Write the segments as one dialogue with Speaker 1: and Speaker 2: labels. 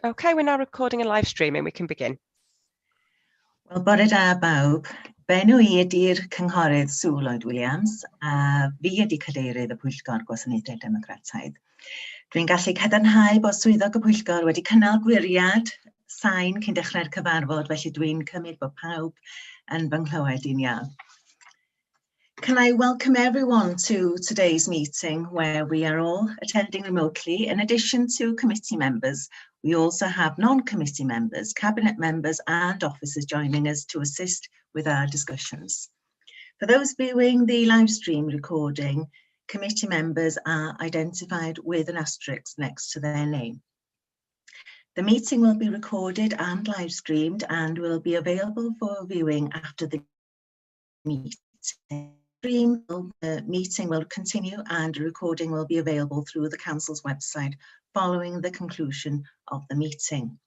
Speaker 1: Okay, we're now recording and live streaming. We can begin.
Speaker 2: Wel, bore da bawb. Benw I ydy'r cynghorydd Sue Lloyd-Williams a fi ydy cadeirydd y Pwyllgor Gwasanaethau Democrataidd. Dwi'n gallu cadarnhau bod swyddog y Pwyllgor wedi cynnal gwiriad sain cyn dechrau'r cyfarfod, felly dwi'n cymryd bod pawb yn fy nghlywed i'n iawn. Can I welcome everyone to today's meeting where we are all attending remotely. In addition to committee members, we also have non-committee members, cabinet members and officers joining us to assist with our discussions. For those viewing the live stream recording, committee members are identified with an asterisk next to their name. The meeting will be recorded and live streamed and will be available for viewing after the meeting. The meeting will continue and a recording will be available through the Council's website following the conclusion of the meeting.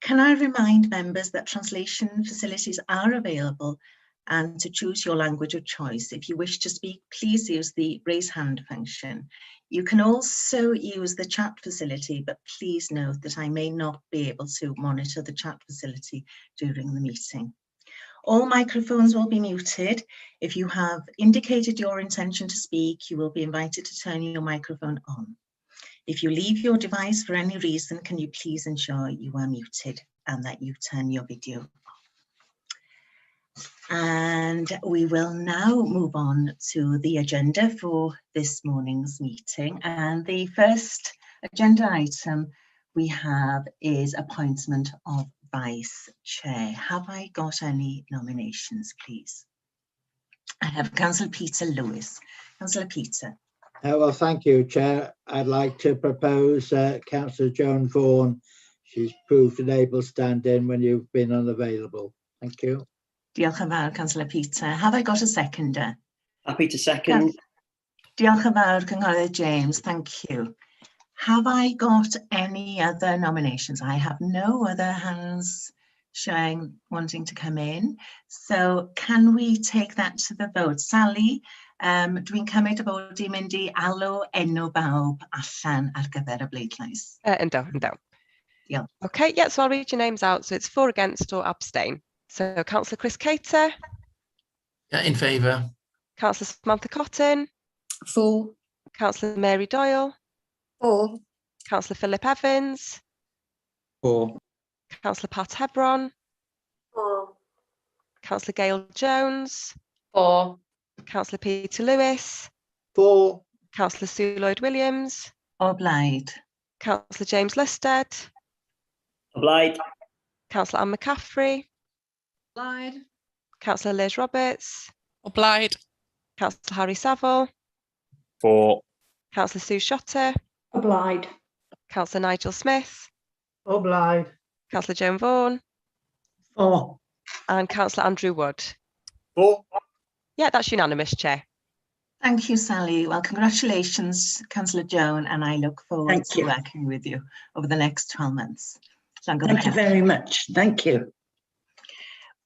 Speaker 2: Can I remind members that translation facilities are available and to choose your language of choice. If you wish to speak, please use the raise hand function. You can also use the chat facility, but please note that I may not be able to monitor the chat facility during the meeting. All microphones will be muted. If you have indicated your intention to speak, you will be invited to turn your microphone on. If you leave your device for any reason, can you please ensure you are muted and that you turn your video off. And we will now move on to the agenda for this morning's meeting. And the first agenda item we have is appointment of Vice Chair. Have I got any nominations, please? I have Councillor Peter Lewis. Councillor Peter.
Speaker 3: Well, thank you, Chair. I'd like to propose Councillor Joan Vaughan. She's proved an able stand-in when you've been unavailable. Thank you.
Speaker 2: Diolch yn fawr, Councillor Peter. Have I got a seconder?
Speaker 4: Happy to second.
Speaker 2: Diolch yn fawr, Cynghorydd James. Thank you. Have I got any other nominations? I have no other hands showing wanting to come in. So can we take that to the vote? Sally, dwi'n cymryd y bod i'n mynd I alw enw bawb allan ar gyfer y bleidlais.
Speaker 1: Ynddo.
Speaker 2: Diolch.
Speaker 1: Okay, yeah, so I'll read your names out. So it's for, against or abstain. So Councillor Chris Cater.
Speaker 5: Yeah, in favour.
Speaker 1: Councillor Samantha Cotton.
Speaker 6: For.
Speaker 1: Councillor Mary Doyle.
Speaker 6: For.
Speaker 1: Councillor Philip Evans.
Speaker 5: For.
Speaker 1: Councillor Pat Hebron.
Speaker 6: For.
Speaker 1: Councillor Gail Jones.
Speaker 6: For.
Speaker 1: Councillor Peter Lewis.
Speaker 3: For.
Speaker 1: Councillor Sue Lloyd-Williams.
Speaker 2: O blaid.
Speaker 1: Councillor James Lusted.
Speaker 4: Obliged.
Speaker 1: Councillor Anne McCaffrey.
Speaker 6: Lied.
Speaker 1: Councillor Liz Roberts.
Speaker 5: Obliged.
Speaker 1: Councillor Harry Saville.
Speaker 4: For.
Speaker 1: Councillor Sue Shotter.
Speaker 6: Obliged.
Speaker 1: Councillor Nigel Smith.
Speaker 3: Obliged.
Speaker 1: Councillor Joan Vaughan.
Speaker 3: For.
Speaker 1: And Councillor Andrew Wood.
Speaker 4: For.
Speaker 1: Yeah, that's unanimous, Chair.
Speaker 2: Thank you, Sally. Well, congratulations, Councillor Joan, and I look forward to working with you over the next 12 months.
Speaker 7: Thank you very much. Thank you.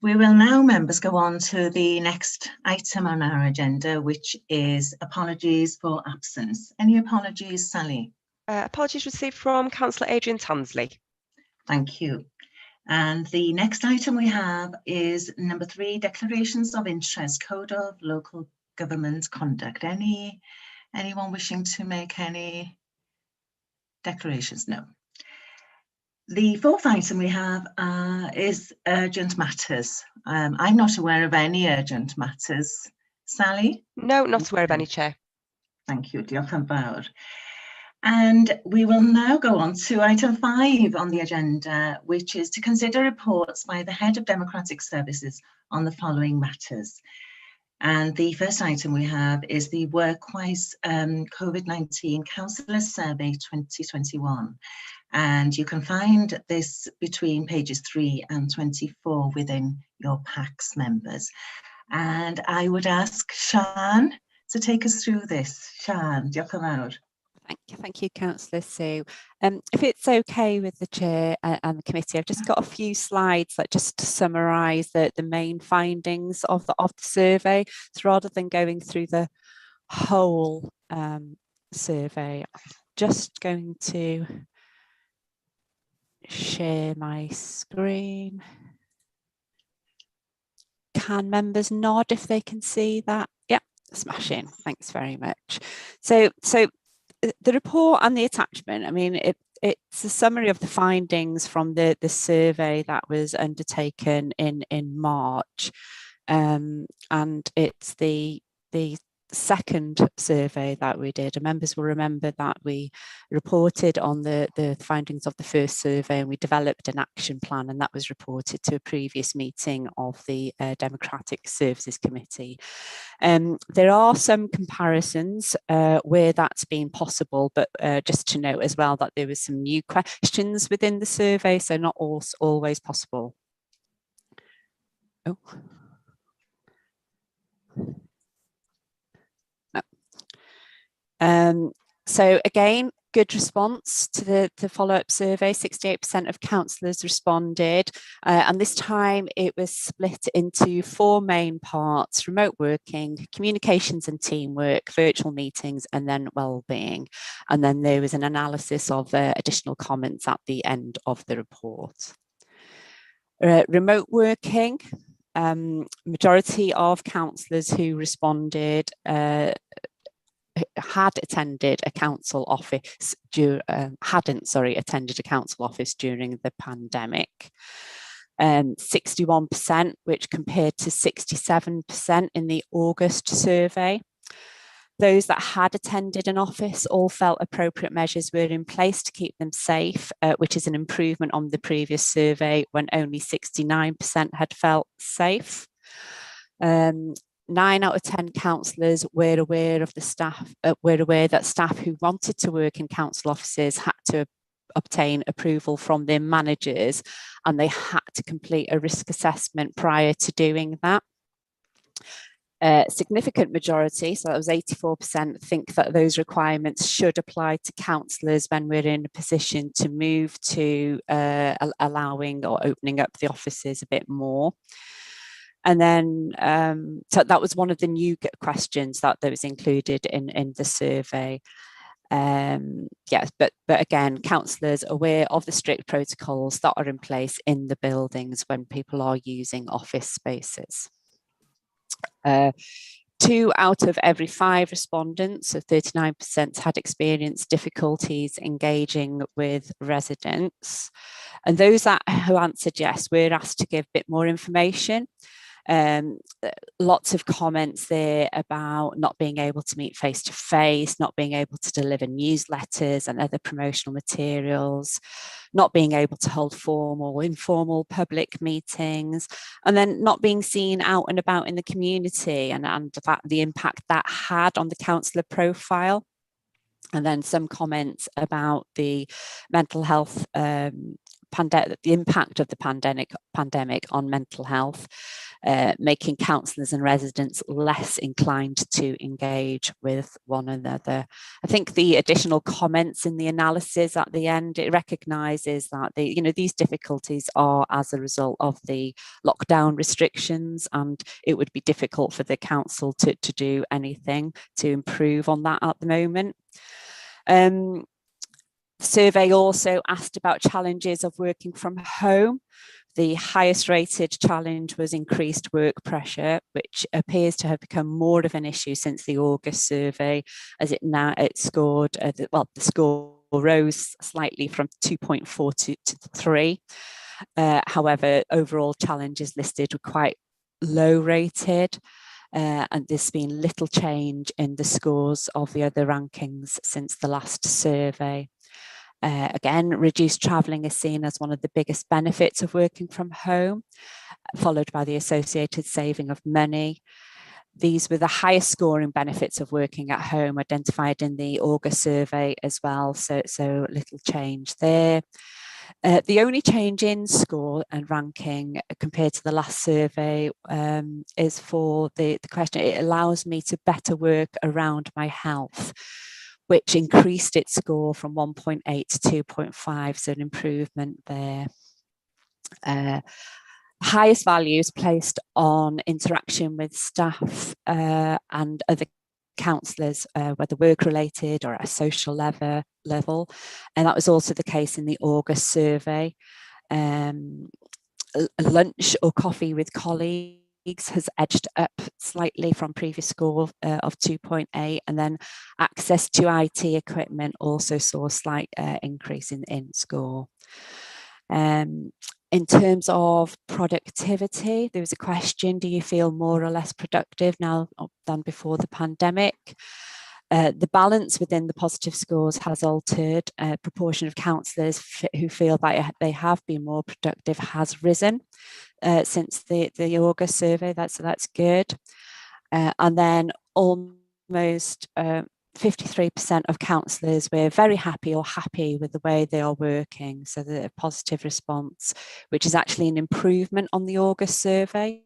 Speaker 2: We will now, members, go on to the next item on our agenda, which is apologies for absence. Any apologies, Sally?
Speaker 1: Apologies received from Councillor Adrian Tansley.
Speaker 2: Thank you. And the next item we have is number 3, declarations of interest, code of local government conduct. Anyone wishing to make any declarations? No. The fourth item we have is urgent matters. I'm not aware of any urgent matters. Sally?
Speaker 1: No, not aware of any, Chair.
Speaker 2: Thank you. Diolch yn fawr. And we will now go on to item 5 on the agenda, which is to consider reports by the Head of Democratic Services on the following matters. And the first item we have is the Workwise COVID-19 Councillor Survey 2021. And you can find this between pages 3 and 24 within your PACS members. And I would ask Sian to take us through this. Sian, diolch yn fawr.
Speaker 8: Thank you, Councillor Sue. If it's okay with the Chair and the committee, I've just got a few slides that just to summarise the main findings of the survey. So rather than going through the whole survey, I'm just going to share my screen. Can members nod if they can see that? Yeah, smashing. Thanks very much. So the report and the attachment, I mean, it's a summary of the findings from the survey that was undertaken in March. And it's the second survey that we did. And members will remember that we reported on the findings of the first survey, and we developed an action plan, and that was reported to a previous meeting of the Democratic Services Committee. There are some comparisons where that's been possible, but just to note as well that there was some new questions within the survey, so not always possible. Oh. So again, good response to the follow-up survey. 68% of councillors responded, and this time it was split into 4 main parts: remote working, communications and teamwork, virtual meetings, and then well-being. And then there was an analysis of additional comments at the end of the report. Remote working, majority of councillors who responded hadn't attended a council office during the pandemic. 61%, which compared to 67% in the August survey. Those that had attended an office all felt appropriate measures were in place to keep them safe, which is an improvement on the previous survey when only 69% had felt safe. 9 out of 10 councillors were aware of that staff who wanted to work in council offices had to obtain approval from their managers, and they had to complete a risk assessment prior to doing that. Significant majority, so that was 84%, think that those requirements should apply to councillors when we're in a position to move to allowing or opening up the offices a bit more. And then, so that was one of the new questions that was included in the survey. Yes, but again, councillors aware of the strict protocols that are in place in the buildings when people are using office spaces. 2 out of every 5 respondents, so 39%, had experienced difficulties engaging with residents. And those who answered yes were asked to give a bit more information. Lots of comments there about not being able to meet face to face, not being able to deliver newsletters and other promotional materials, not being able to hold formal or informal public meetings, and then not being seen out and about in the community, and the impact that had on the councillor profile. And then some comments about the mental health, the impact of the pandemic on mental health, making councillors and residents less inclined to engage with one another. I think the additional comments in the analysis at the end, it recognises that these difficulties are as a result of the lockdown restrictions, and it would be difficult for the council to do anything to improve on that at the moment. The survey also asked about challenges of working from home. The highest rated challenge was increased work pressure, which appears to have become more of an issue since the August survey, as it scored, the score rose slightly from 2.4 to 3. However, overall challenges listed were quite low rated. And there's been little change in the scores of the other rankings since the last survey. Again, reduced travelling is seen as one of the biggest benefits of working from home, followed by the associated saving of money. These were the highest scoring benefits of working at home identified in the August survey as well, so little change there. The only change in score and ranking compared to the last survey is for the question, it allows me to better work around my health, which increased its score from 1.8 to 2.5, so an improvement there. Highest values placed on interaction with staff and other counsellors, whether work-related or at a social level. And that was also the case in the August survey. Lunch or coffee with colleagues has edged up slightly from previous score of 2.8, and then access to IT equipment also saw a slight increase in score. In terms of productivity, there was a question, do you feel more or less productive now than before the pandemic? The balance within the positive scores has altered. A proportion of counsellors who feel that they have been more productive has risen since the August survey. That's good. And then almost 53% of counsellors were very happy or happy with the way they are working. So the positive response, which is actually an improvement on the August survey,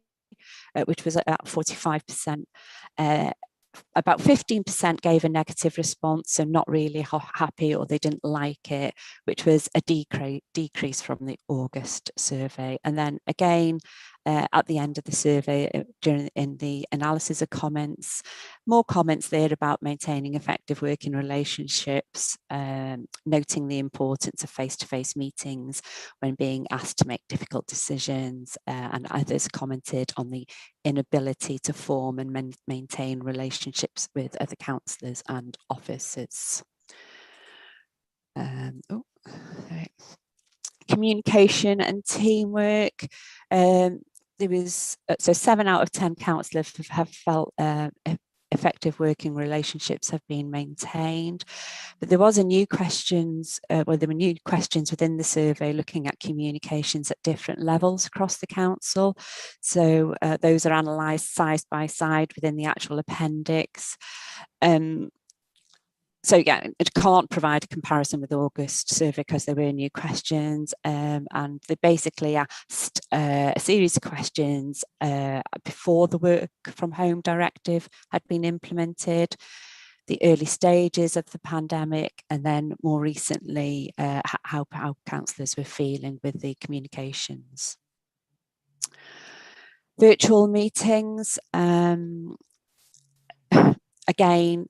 Speaker 8: which was at 45%. About 15% gave a negative response, so not really happy or they didn't like it, which was a decrease from the August survey. And then again, at the end of the survey, in the analysis of comments, more comments there about maintaining effective working relationships, noting the importance of face-to-face meetings when being asked to make difficult decisions, and others commented on the inability to form and maintain relationships with other counsellors and officers. Communication and teamwork. There was, so 7 out of 10 counsellors have felt effective working relationships have been maintained. But there was a new questions, there were new questions within the survey looking at communications at different levels across the council. So those are analysed side by side within the actual appendix. So yeah, it can't provide a comparison with the August survey because there were new questions, and they basically asked a series of questions before the work from home directive had been implemented, the early stages of the pandemic, and then more recently how counsellors were feeling with the communications. Virtual meetings, again,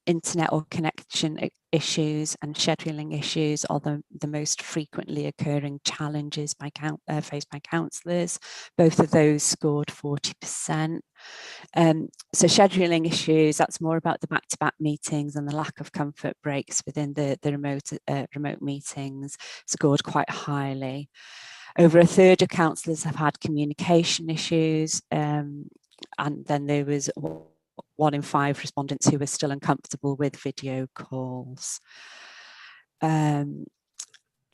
Speaker 8: internet or connection issues and scheduling issues are the most frequently occurring challenges faced by counsellors. Both of those scored 40%. So scheduling issues, that's more about the back-to-back meetings and the lack of comfort breaks within the remote meetings, scored quite highly. Over a third of counsellors have had communication issues, and then there was 1 in 5 respondents who were still uncomfortable with video calls. There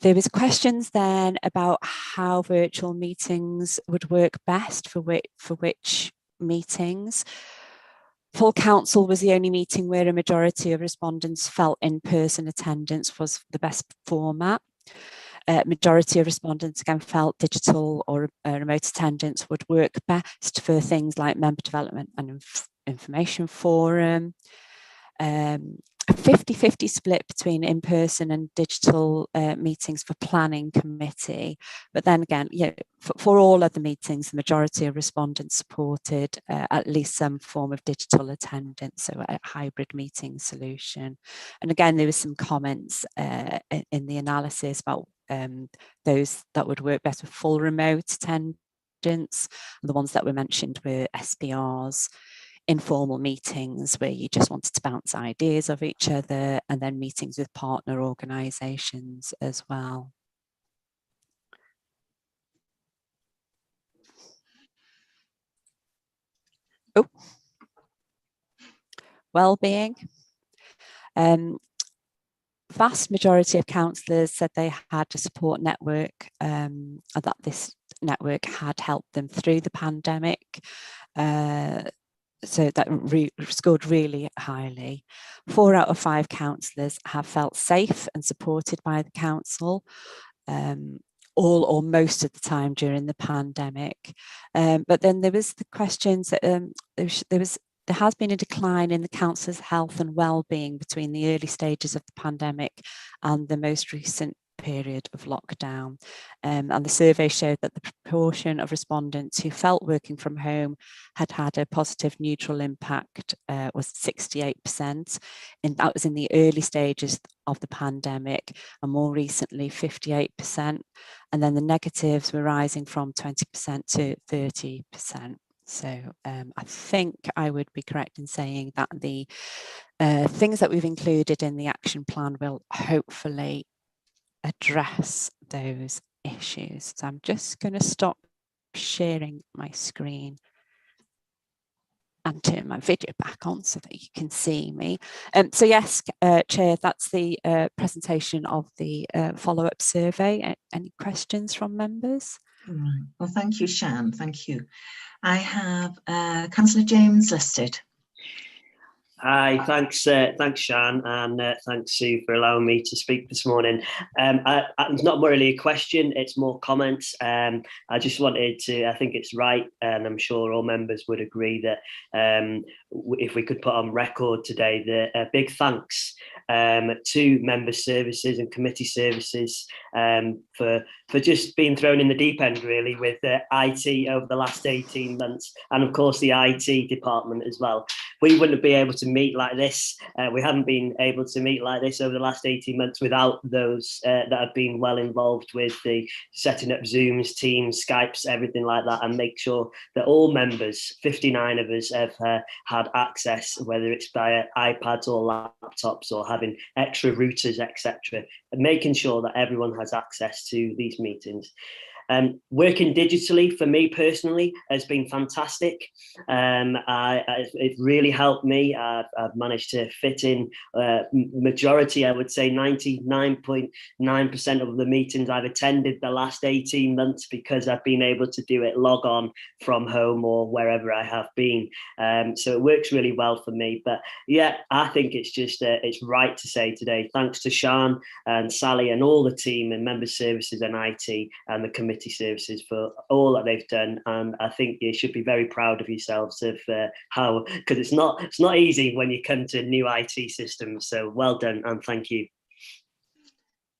Speaker 8: was questions then about how virtual meetings would work best for which meetings. Full council was the only meeting where a majority of respondents felt in-person attendance was the best format. Majority of respondents again felt digital or remote attendance would work best for things like member development and information forum. A 50-50 split between in-person and digital meetings for planning committee. But then again, for all other meetings, the majority of respondents supported at least some form of digital attendance, so a hybrid meeting solution. And again, there was some comments in the analysis about those that would work best with full remote attendance. And the ones that were mentioned were SPRs, informal meetings where you just wanted to bounce ideas of each other, and then meetings with partner organisations as well. Oh, well-being. Vast majority of counsellors said they had a support network, and that this network had helped them through the pandemic. So that scored really highly. 4 out of 5 counsellors have felt safe and supported by the council, all or most of the time during the pandemic. But then there was the questions that there has been a decline in the council's health and well-being between the early stages of the pandemic and the most recent period of lockdown. And the survey showed that the proportion of respondents who felt working from home had had a positive neutral impact was 68%. And that was in the early stages of the pandemic, and more recently 58%. And then the negatives were rising from 20% to 30%. So I think I would be correct in saying that the things that we've included in the action plan will hopefully address those issues. So I'm just going to stop sharing my screen and turn my video back on so that you can see me. So yes, Chair, that's the presentation of the follow-up survey. Any questions from members?
Speaker 2: Right. Well, thank you, Sian. Thank you. I have Councillor James listed.
Speaker 4: Hi, thanks Sian, and thanks Sue for allowing me to speak this morning. It's not really a question, it's more comments. I just wanted to, I think it's right, and I'm sure all members would agree that if we could put on record today that a big thanks to member services and committee services for just being thrown in the deep end really with IT over the last 18 months, and of course the IT department as well. We wouldn't be able to meet like this. We haven't been able to meet like this over the last 18 months without those that have been well involved with the setting up Zooms, Teams, Skypes, everything like that, and make sure that all members, 59 of us, have had access, whether it's via iPads or laptops or having extra routers, etc., and making sure that everyone has access to these meetings. Working digitally for me personally has been fantastic. It really helped me. I've managed to fit in majority, I would say 99.9% of the meetings I've attended the last 18 months because I've been able to do it log on from home or wherever I have been. So it works really well for me. But yeah, I think it's just it's right to say today, thanks to Sian and Sally and all the team and member services and IT and the committee services for all that they've done, and I think you should be very proud of yourselves of how, because it's not easy when you come to new IT systems. So well done and thank you.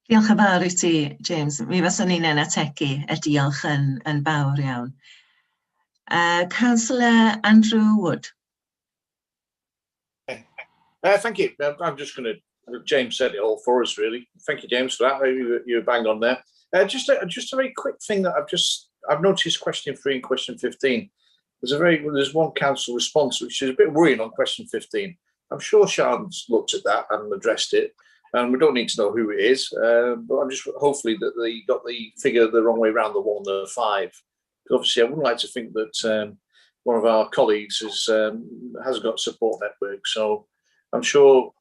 Speaker 2: Diolch yn fawr I ti, James. Mi faswn ni'n ategu y diolch yn fawr iawn. Councillor Andrew Wood.
Speaker 9: Thank you. I'm just going to, James said it all for us really. Thank you, James, for that. You banged on there. Just a very quick thing that I've noticed question 3 and question 15. There's one council response which is a bit worrying on question 15. I'm sure Sian's looked at that and addressed it, and we don't need to know who it is. But I'm just hopefully that they got the figure the wrong way around, the 1 and the 5. Because obviously, I wouldn't like to think that one of our colleagues has got a support network. So I'm sure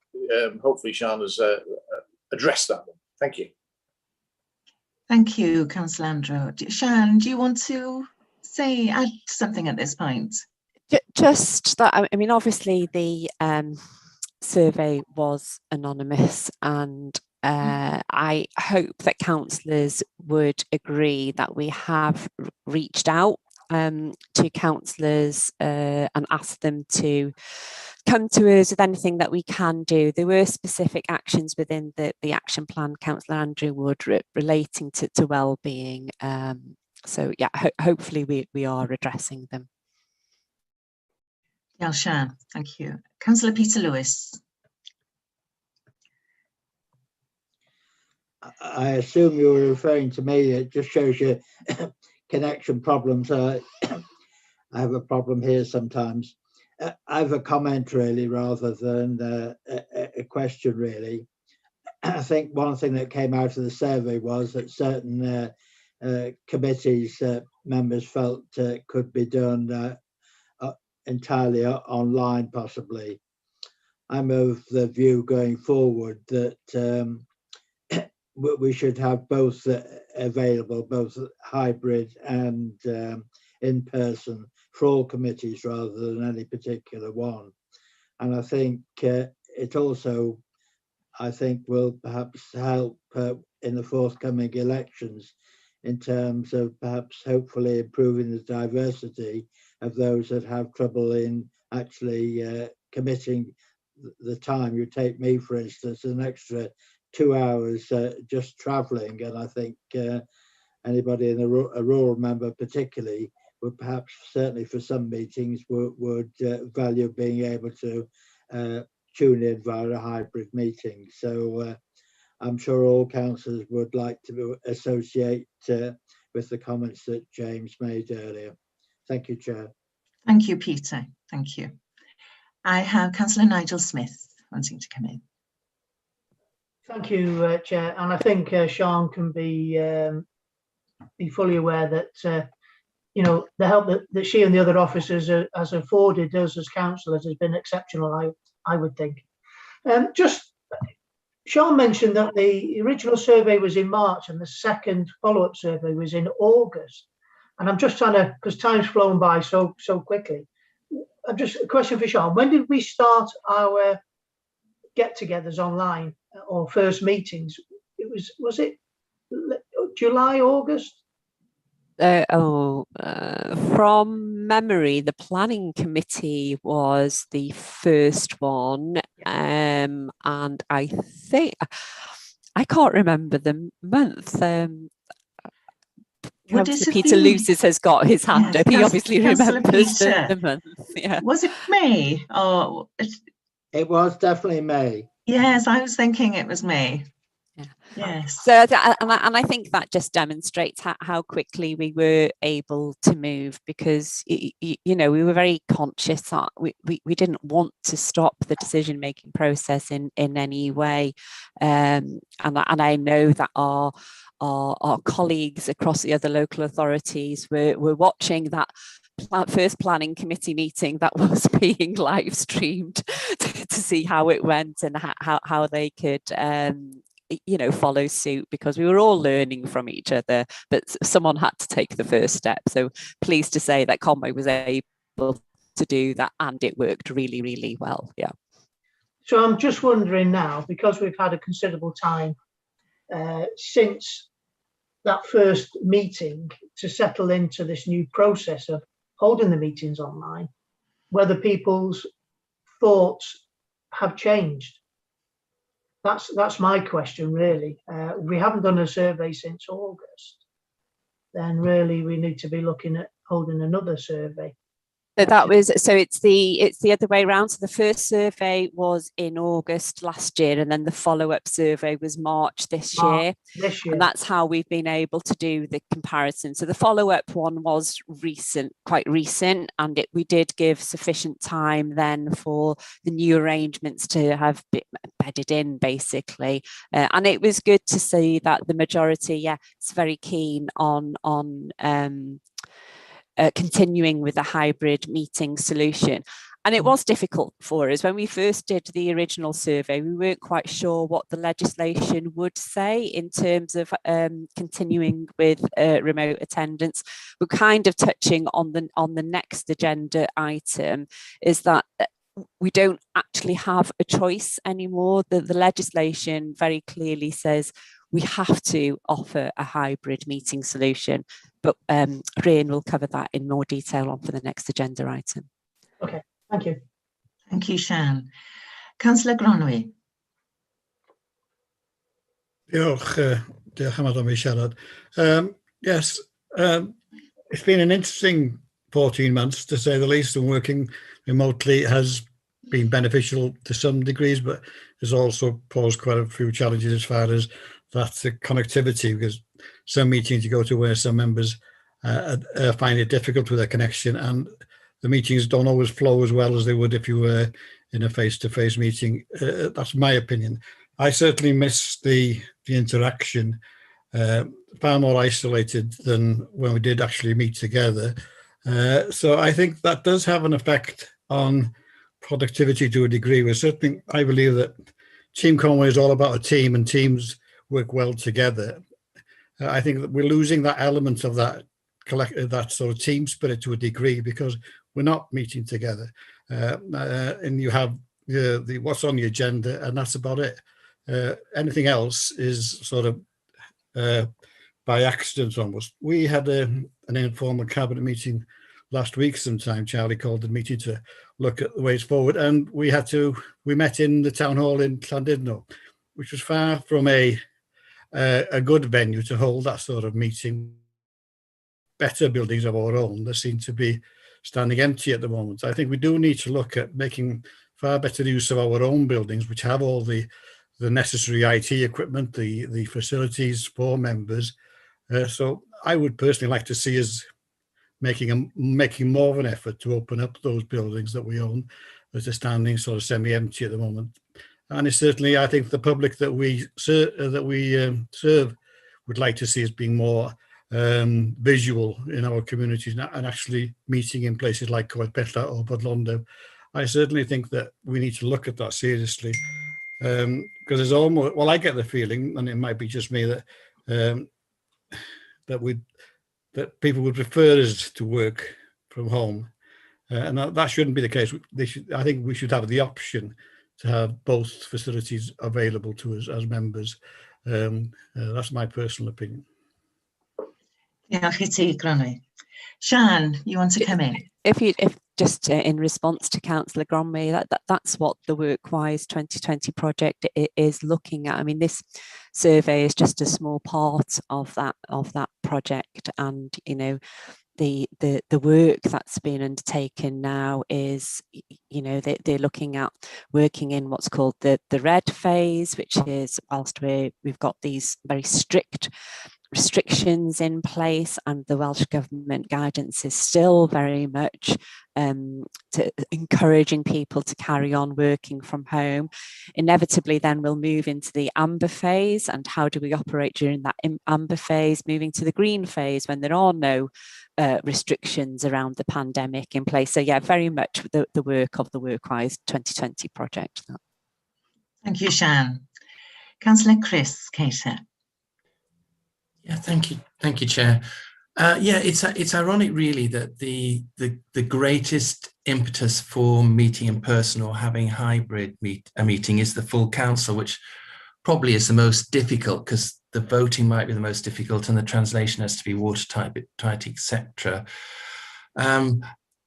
Speaker 9: hopefully Sian has addressed that one. Thank you.
Speaker 2: Thank you, Councillor Andrew. Sian, do you want to add something at this point?
Speaker 8: Just that, I mean, obviously the survey was anonymous, and I hope that councillors would agree that we have reached out to councillors and asked them to come to us with anything that we can do. There were specific actions within the action plan, Councillor Andrew Wood, relating to well-being. So yeah, hopefully we are addressing them.
Speaker 2: Yeah, Sian, thank you. Councillor Peter Lewis.
Speaker 3: I assume you were referring to me. It just shows you connection problems. I have a problem here sometimes. I have a comment really rather than a question really. I think one thing that came out of the survey was that certain committees members felt could be done entirely online possibly. I'm of the view going forward that we should have both available, both hybrid and in person for all committees rather than any particular one. And I think it also, I think, will perhaps help in the forthcoming elections in terms of perhaps hopefully improving the diversity of those that have trouble in actually committing the time. You take me, for instance, an extra 2 hours just travelling, and I think anybody in a rural member particularly would perhaps, certainly for some meetings, would value being able to tune in via a hybrid meeting. So I'm sure all councillors would like to associate with the comments that James made earlier. Thank you, Chair.
Speaker 2: Thank you, Peter. Thank you. I have Councillor Nigel Smith wanting to come in.
Speaker 10: Thank you, Chair. And I think Sian can be fully aware that the help that she and the other officers has afforded us as councillors has been exceptional, I would think. Sian mentioned that the original survey was in March and the second follow-up survey was in August. And I'm just trying to, because time's flown by so quickly. I'm just a question for Sian. When did we start our get-togethers online or first meetings? Was it July, August?
Speaker 8: From memory, the planning committee was the first one, and I think I can't remember the month. Peter Lucis has got his hand up. He obviously remembers the month. Yeah.
Speaker 2: Was it May? Or
Speaker 3: it was definitely May.
Speaker 2: Yes, I was thinking it was May.
Speaker 8: Yeah.
Speaker 2: Yes.
Speaker 8: So, and I think that just demonstrates how quickly we were able to move, because we were very conscious that we didn't want to stop the decision-making process in any way, and I know that our colleagues across the other local authorities were watching that first planning committee meeting that was being live streamed to see how it went and how they could follow suit, because we were all learning from each other, but someone had to take the first step. So pleased to say that Conway was able to do that, and it worked really, really well. Yeah.
Speaker 10: So I'm just wondering now, because we've had a considerable time since that first meeting to settle into this new process of holding the meetings online, whether people's thoughts have changed. That's my question, really. We haven't done a survey since August. Then really we need to be looking at holding another survey.
Speaker 8: So it's the other way around. So the first survey was in August last year, and then the follow-up survey was March this year. And that's how we've been able to do the comparison. So the follow-up one was quite recent, and we did give sufficient time then for the new arrangements to have bedded in, basically. And it was good to see that the majority, is very keen on continuing with a hybrid meeting solution. And it was difficult for us. When we first did the original survey, we weren't quite sure what the legislation would say in terms of continuing with remote attendance. We're kind of touching on the next agenda item, is that we don't actually have a choice anymore. The legislation very clearly says we have to offer a hybrid meeting solution, but Rhian will cover that in more detail on for the next agenda item.
Speaker 10: Okay, thank you.
Speaker 2: Thank you, Sian. Councillor Gronwy.
Speaker 11: Diolch am adom i siarad. Yes, it's been an interesting 14 months, to say the least, and working remotely has been beneficial to some degrees, but has also posed quite a few challenges as far as that's the connectivity, because some meetings you go to where some members find it difficult with their connection, and the meetings don't always flow as well as they would if you were in a face-to-face meeting. That's my opinion. I certainly miss the interaction, far more isolated than when we did actually meet together. So I think that does have an effect on productivity to a degree. I believe that Team Conway is all about a team, and teams work well together. I think that we're losing that element of that sort of team spirit to a degree, because we're not meeting together, and you have the what's on the agenda, and that's about it. Anything else is sort of by accident almost. We had an informal cabinet meeting last week sometime. Charlie called the meeting to look at the ways forward, and we met in the town hall in Llandudno. which was far from a good venue to hold that sort of meeting. Better buildings of our own that seem to be standing empty at the moment. I think we do need to look at making far better use of our own buildings, which have all the necessary IT equipment, the facilities for members. So I would personally like to see us making more of an effort to open up those buildings that we own that are standing sort of semi-empty at the moment. And it's certainly, I think, the public that we serve would like to see us being more visual in our communities and actually meeting in places like Coedbella or Bodlondo. I certainly think that we need to look at that seriously, because there's almost, well, I get the feeling, and it might be just me, that that people would prefer us to work from home, and that shouldn't be the case. I think we should have the option to have both facilities available to us as members. That's my personal opinion.
Speaker 2: Diolch i ti, Gronwy. Sian, you want to come in?
Speaker 8: If just in response to Councillor Gronwy, that's what the WorkWise 2020 project is looking at. I mean, this survey is just a small part of that project, and you know, the work that's been undertaken now is, you know, they're looking at working in what's called the red phase, which is whilst we've got these very strict restrictions in place, and the Welsh Government guidance is still very much encouraging people to carry on working from home. Inevitably then we'll move into the amber phase, and how do we operate during that amber phase, moving to the green phase when there are no restrictions around the pandemic in place. So yeah, very much the work of the WorkWise 2020 project.
Speaker 2: Thank you, Sian. Councillor Chris Cater.
Speaker 5: Yeah, thank you, Chair. Yeah, it's ironic, really, that the greatest impetus for meeting in person or having hybrid meeting is the full council, which probably is the most difficult because the voting might be the most difficult and the translation has to be watertight, etc.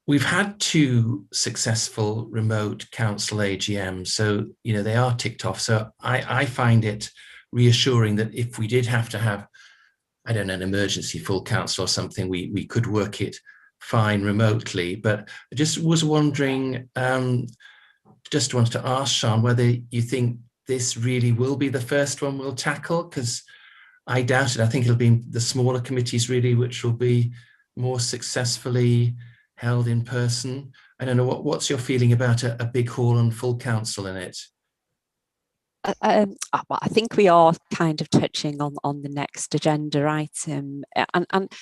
Speaker 5: We've had 2 successful remote council AGMs, so you know they are ticked off. So I find it reassuring that if we did have to have, I don't know, an emergency full council or something, we could work it fine remotely. But I just was wondering, just wanted to ask Sian whether you think this really will be the first one we'll tackle, because I doubt it. I think it'll be the smaller committees really which will be more successfully held in person. I don't know, what's your feeling about a big hall and full council in it?
Speaker 8: Well, I think we are kind of touching on the next agenda item, and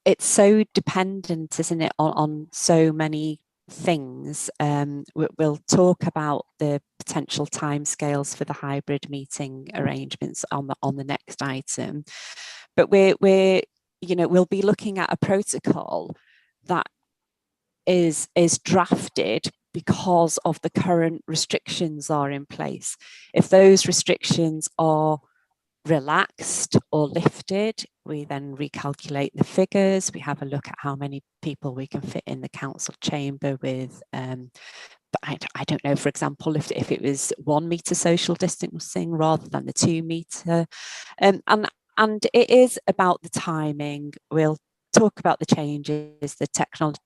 Speaker 8: it's so dependent, isn't it, on so many things. We'll talk about the potential timescales for the hybrid meeting arrangements on the next item, but we're you know, we'll be looking at a protocol that is drafted because of the current restrictions are in place. If those restrictions are relaxed or lifted, we then recalculate the figures. We have a look at how many people we can fit in the council chamber with. But I don't know, for example, if it was 1 metre social distancing rather than the 2 metre. And it is about the timing. We'll talk about the changes, the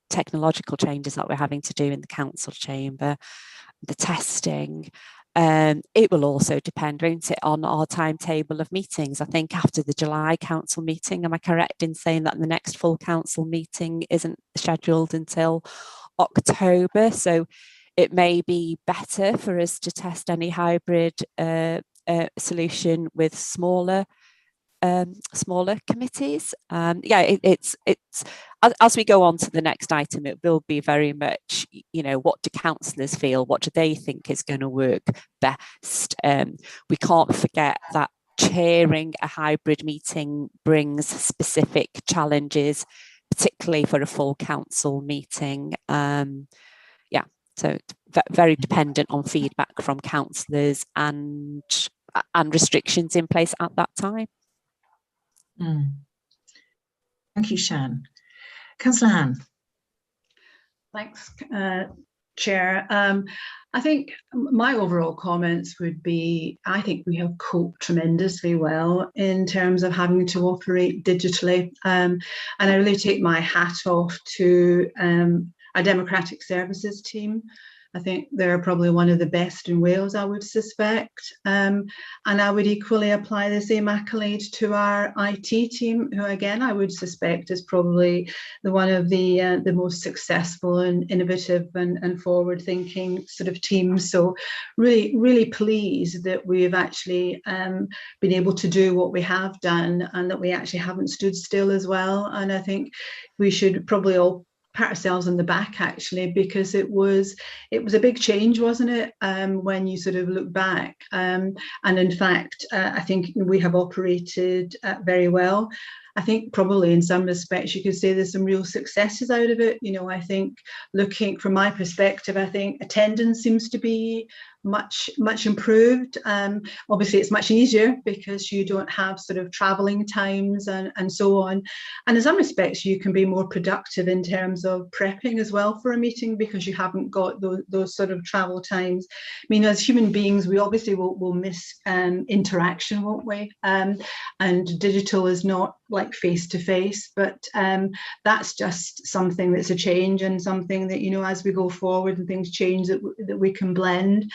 Speaker 8: technological changes that we're having to do in the council chamber, the testing. It will also depend, won't it, on our timetable of meetings. I think after the July council meeting, am I correct in saying that the next full council meeting isn't scheduled until October? So it may be better for us to test any hybrid solution with smaller committees. Yeah, it's as we go on to the next item, it will be very much, you know, what do councillors feel, what do they think is going to work best. We can't forget that chairing a hybrid meeting brings specific challenges, particularly for a full council meeting. Yeah, so it's very dependent on feedback from councillors and restrictions in place at that time.
Speaker 2: Thank you, Sian. Councillor Han.
Speaker 6: Thanks, Chair. I think my overall comments would be, I think we have coped tremendously well in terms of having to operate digitally. And I really take my hat off to our Democratic Services team. I think they're probably one of the best in Wales, I would suspect. And I would equally apply the same accolade to our IT team, who again, I would suspect is probably one of the most successful and innovative and forward-thinking sort of teams. So really, really pleased that we've actually been able to do what we have done and that we actually haven't stood still as well. And I think we should probably all pat ourselves on the back, actually, because it was a big change, wasn't it, when you sort of look back, and in fact I think we have operated very well. I think probably in some respects you could say there's some real successes out of it. You know, I think looking from my perspective, I think attendance seems to be much improved. Obviously it's much easier because you don't have sort of traveling times and so on, and in some respects you can be more productive in terms of prepping as well for a meeting because you haven't got those sort of travel times. I mean, as human beings we obviously will miss interaction, won't we, and digital is not like face-to-face, but that's just something that's a change and something that, you know, as we go forward and things change, that we can blend.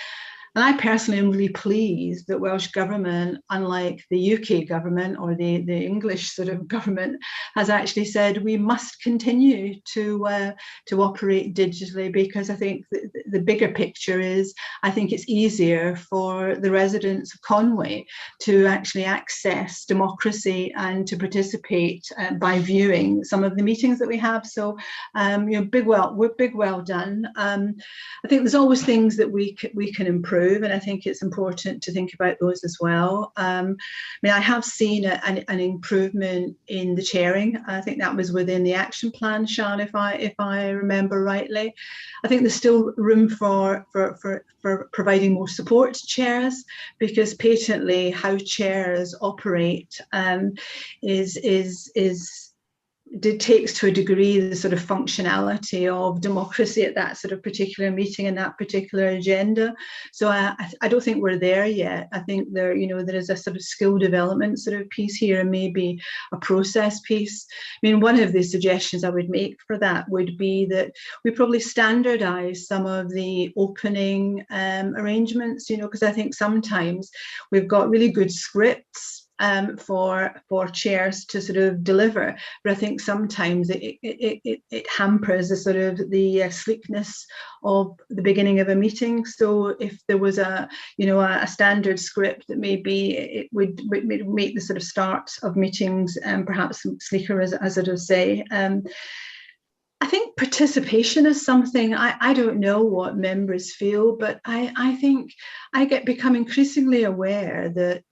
Speaker 6: And I personally am really pleased that Welsh Government, unlike the UK government or the English sort of government, has actually said we must continue to operate digitally, because I think the bigger picture is I think it's easier for the residents of Conway to actually access democracy and to participate by viewing some of the meetings that we have. So, you know, big well done. I think there's always things that we can improve, and I think it's important to think about those as well. I mean, I have seen an improvement in the chairing. I think that was within the action plan, Sian, if I remember rightly. I think there's still room for providing more support to chairs, because patently how chairs operate dictates to a degree the sort of functionality of democracy at that sort of particular meeting and that particular agenda. So I don't think we're there yet. I think there is a sort of skill development sort of piece here and maybe a process piece. I mean, one of the suggestions I would make for that would be that we probably standardize some of the opening arrangements, you know, because I think sometimes we've got really good scripts for chairs to sort of deliver, but I think sometimes it hampers the sort of the sleekness of the beginning of a meeting. So if there was a standard script, that maybe it would make the sort of start of meetings perhaps sleeker, as I just say. I think participation is something, I don't know what members feel, but I think I become increasingly aware that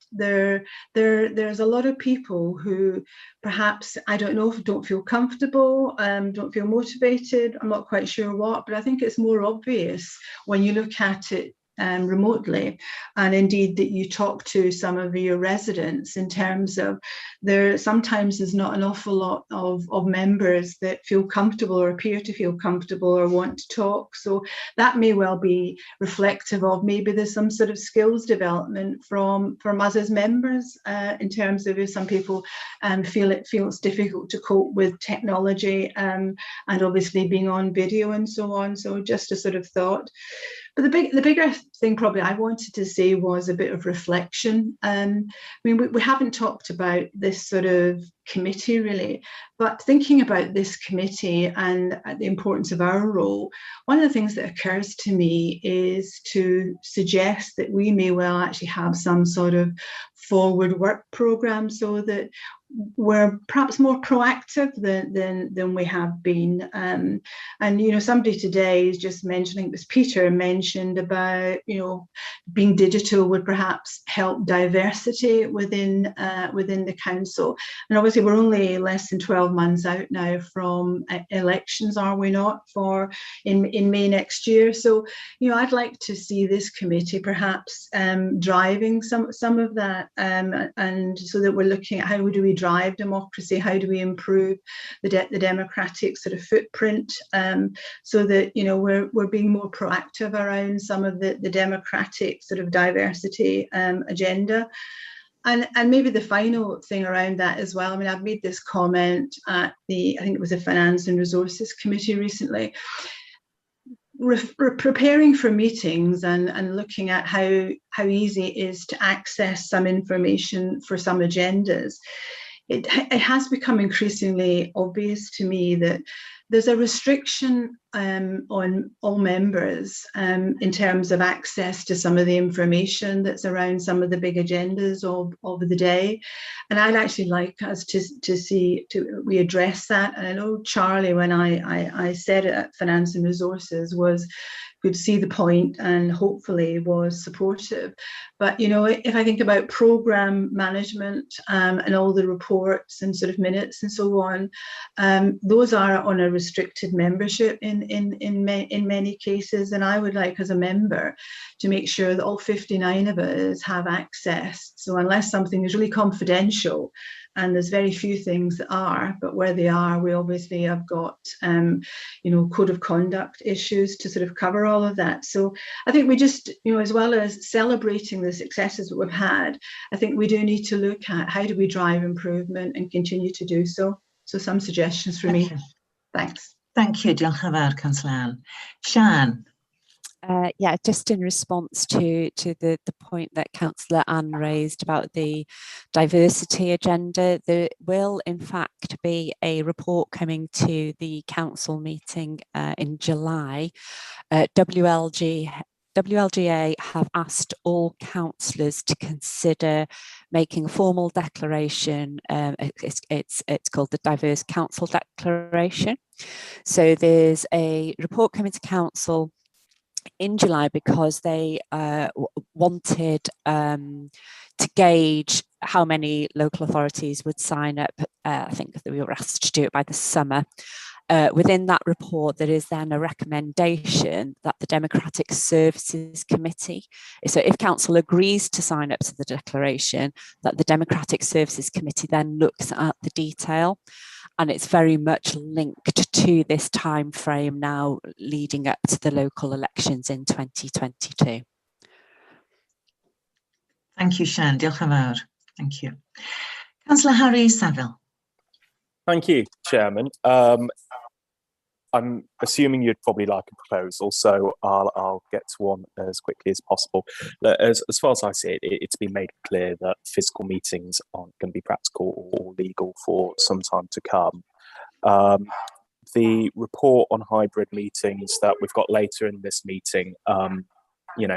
Speaker 6: there's a lot of people who perhaps, I don't know, don't feel comfortable, don't feel motivated, I'm not quite sure what, but I think it's more obvious when you look at it remotely, and indeed that you talk to some of your residents in terms of sometimes there's not an awful lot of members that feel comfortable or appear to feel comfortable or want to talk. So that may well be reflective of maybe there's some sort of skills development from us as members in terms of if some people feel it's difficult to cope with technology and obviously being on video and so on. So just a sort of thought. But the bigger thing probably I wanted to say was a bit of reflection. I mean, we haven't talked about this sort of committee really, but thinking about this committee and the importance of our role, one of the things that occurs to me is to suggest that we may well actually have some sort of forward work programme so that we're perhaps more proactive than we have been. And you know, somebody today is just mentioning, it was Peter mentioned about being digital would perhaps help diversity within the council. And obviously we're only less than 12 months out now from elections, are we not, for in May next year? So I'd like to see this committee perhaps driving some of that, and so that we're looking at how do we drive democracy, how do we improve the democratic sort of footprint, so that we're being more proactive around some of the democratic sort of diversity agenda. And maybe the final thing around that as well, I mean, I've made this comment at I think it was the Finance and Resources Committee recently, preparing for meetings and looking at how easy it is to access some information for some agendas. It has become increasingly obvious to me that there's a restriction on all members in terms of access to some of the information that's around some of the big agendas of the day. And I'd actually like us to see we address that. And I know Charlie, when I said it at Finance and Resources, could see the point and hopefully was supportive. But if I think about programme management and all the reports and sort of minutes and so on, those are on a restricted membership in many cases. And I would like, as a member, to make sure that all 59 of us have access. So unless something is really confidential, and there's very few things that are, but where they are, we obviously have got, code of conduct issues to sort of cover all of that. So I think we just, as well as celebrating the successes that we've had, I think we do need to look at how do we drive improvement and continue to do so. So some suggestions for me. Thanks.
Speaker 2: Thank you, diolch yn fawr, Councillor Ann. Sian.
Speaker 8: Yeah, just in response to the point that Councillor Ann raised about the diversity agenda, there will in fact be a report coming to the council meeting in July. WLGA have asked all councillors to consider making a formal declaration. It's called the Diverse Council Declaration. So there's a report coming to council in July because they wanted to gauge how many local authorities would sign up. I think that we were asked to do it by the summer. Within that report, there is then a recommendation that the Democratic Services Committee, so if council agrees to sign up to the declaration, that the Democratic Services Committee then looks at the detail. And it's very much linked to this time frame now leading up to the local elections in 2022.
Speaker 2: Thank you, Sian. Diolch yn fawr. Thank you. Councillor Harry Saville.
Speaker 12: Thank you, Chairman. I'm assuming you'd probably like a proposal, so I'll get to one as quickly as possible. As far as I see it, it's been made clear that physical meetings aren't going to be practical or legal for some time to come. The report on hybrid meetings that we've got later in this meeting,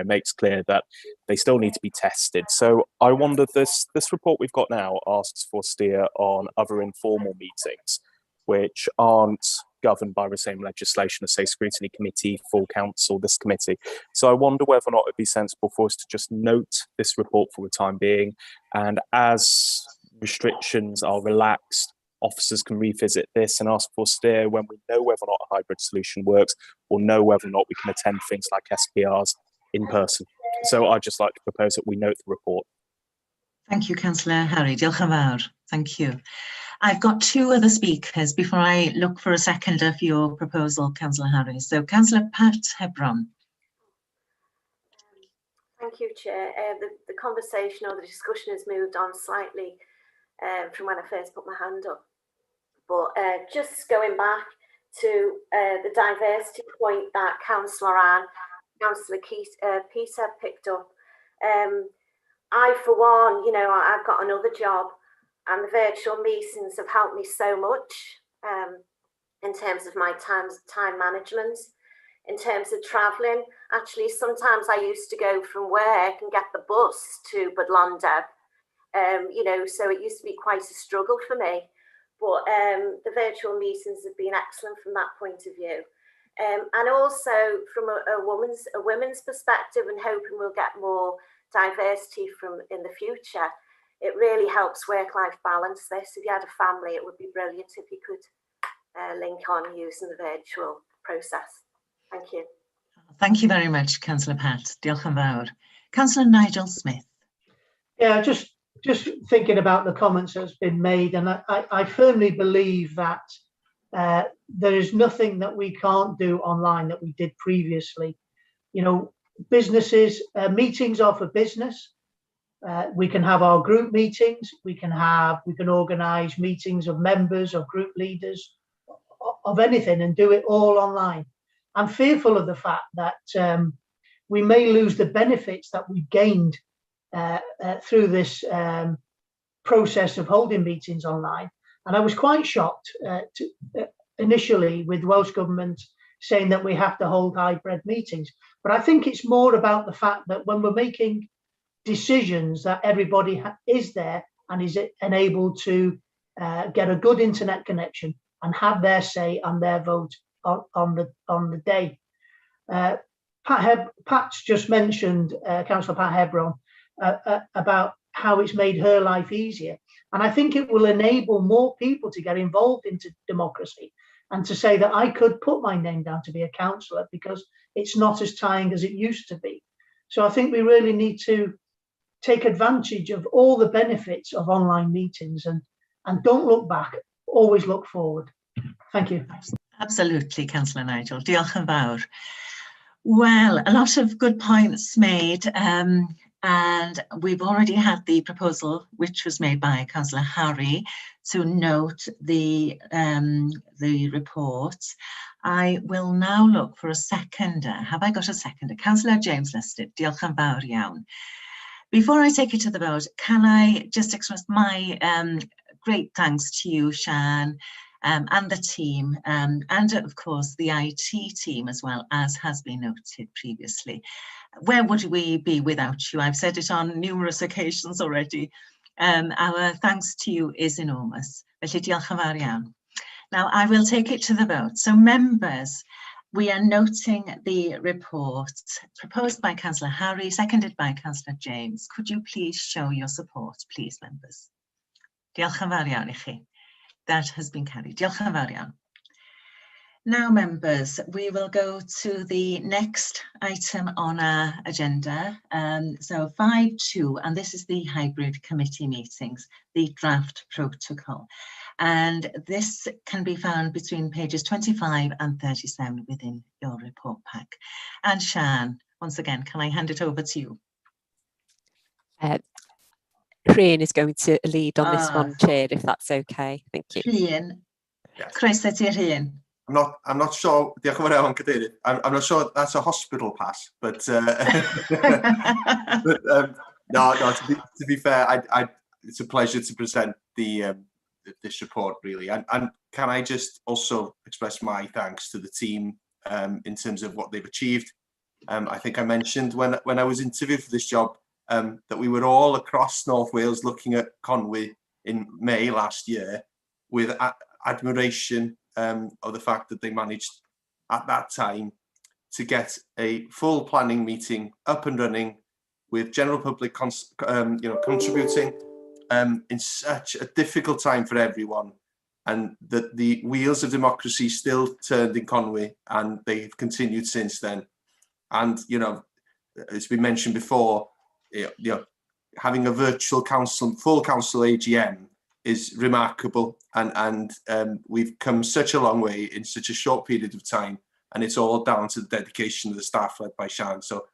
Speaker 12: makes clear that they still need to be tested. So I wonder, this report we've got now asks for steer on other informal meetings, which aren't governed by the same legislation as, say, Scrutiny Committee, Full Council, this committee. So I wonder whether or not it'd be sensible for us to just note this report for the time being, and as restrictions are relaxed, officers can revisit this and ask for steer when we know whether or not a hybrid solution works, or know whether or not we can attend things like SPRs in person. So I'd just like to propose that we note the report.
Speaker 2: Thank you, Councillor Harry. Diolch yn fawr. Thank you. I've got two other speakers before I look for a seconder for your proposal, Councillor Harry. So, Councillor Pat Hebron.
Speaker 13: Thank you, Chair. The conversation or the discussion has moved on slightly from when I first put my hand up. But just going back to the diversity point that Councillor Ann, Councillor Peter picked up. I, for one, I've got another job, and the virtual meetings have helped me so much in terms of my time management, in terms of travelling. Actually, sometimes I used to go from work and get the bus to Budlondo, so it used to be quite a struggle for me. But the virtual meetings have been excellent from that point of view. And also from a women's perspective, and hoping we'll get more diversity from in the future, it really helps work-life balance this. If you had a family, it would be brilliant if you could link on using the virtual process. Thank you.
Speaker 2: Thank you very much, Councillor Pat. Diolch yn fawr. Councillor Nigel Smith.
Speaker 10: Yeah, just thinking about the comments that's been made, and I firmly believe that there is nothing that we can't do online that we did previously. You know, businesses, meetings are for business. We can have our group meetings. We can organise meetings of members, of group leaders, of anything, and do it all online. I'm fearful of the fact that we may lose the benefits that we've gained through this process of holding meetings online. And I was quite shocked initially with Welsh Government saying that we have to hold hybrid meetings. But I think it's more about the fact that when we're making decisions, that everybody is there and is able to get a good internet connection and have their say and their vote on the day. Pat's just mentioned, Councillor Pat Hebron, about how it's made her life easier. And I think it will enable more people to get involved into democracy and to say that I could put my name down to be a councillor because it's not as tying as it used to be. So I think we really need to take advantage of all the benefits of online meetings and don't look back, always look forward. Thank you.
Speaker 2: Absolutely, Councillor Nigel. Diolch yn fawr. Well, a lot of good points made, and we've already had the proposal, which was made by Councillor Harry, to note the report. I will now look for a seconder. Have I got a seconder? Councillor James Listed. Diolch yn fawr iawn. Before I take it to the vote, can I just express my great thanks to you, Sian, and the team, and of course the IT team as well, as has been noted previously. Where would we be without you? I've said it on numerous occasions already. Our thanks to you is enormous. Felly diolch yn fawr iawn. Now I will take it to the vote. So members, we are noting the report proposed by Councillor Harry, seconded by Councillor James. Could you please show your support, please, members? Diolch yn fawr iawn I chi. That has been carried. Diolch yn fawr iawn. Now, members, we will go to the next item on our agenda. So 5.2, and this is the hybrid committee meetings, the draft protocol. And this can be found between pages 25 and 37 within your report pack. And Sian, once again, can I hand it over to you?
Speaker 8: Rhian is going to lead on this one, Chair, if that's okay. Thank you.
Speaker 2: Rhian, croeso ti Rhian.
Speaker 14: I'm not sure. Diolch yn fawr iawn, Cadeirydd. I'm not sure that's a hospital pass, but no. To be fair, it's a pleasure to present this report really, and can I just also express my thanks to the team in terms of what they've achieved. I think I mentioned when I was interviewed for this job that we were all across North Wales looking at Conwy in May last year with admiration of the fact that they managed at that time to get a full planning meeting up and running with general public contributing in such a difficult time for everyone, and that the wheels of democracy still turned in Conwy, and they've continued since then. And it's been mentioned before, having a virtual council, full council AGM is remarkable, and we've come such a long way in such a short period of time, and it's all down to the dedication of the staff led by Sian, so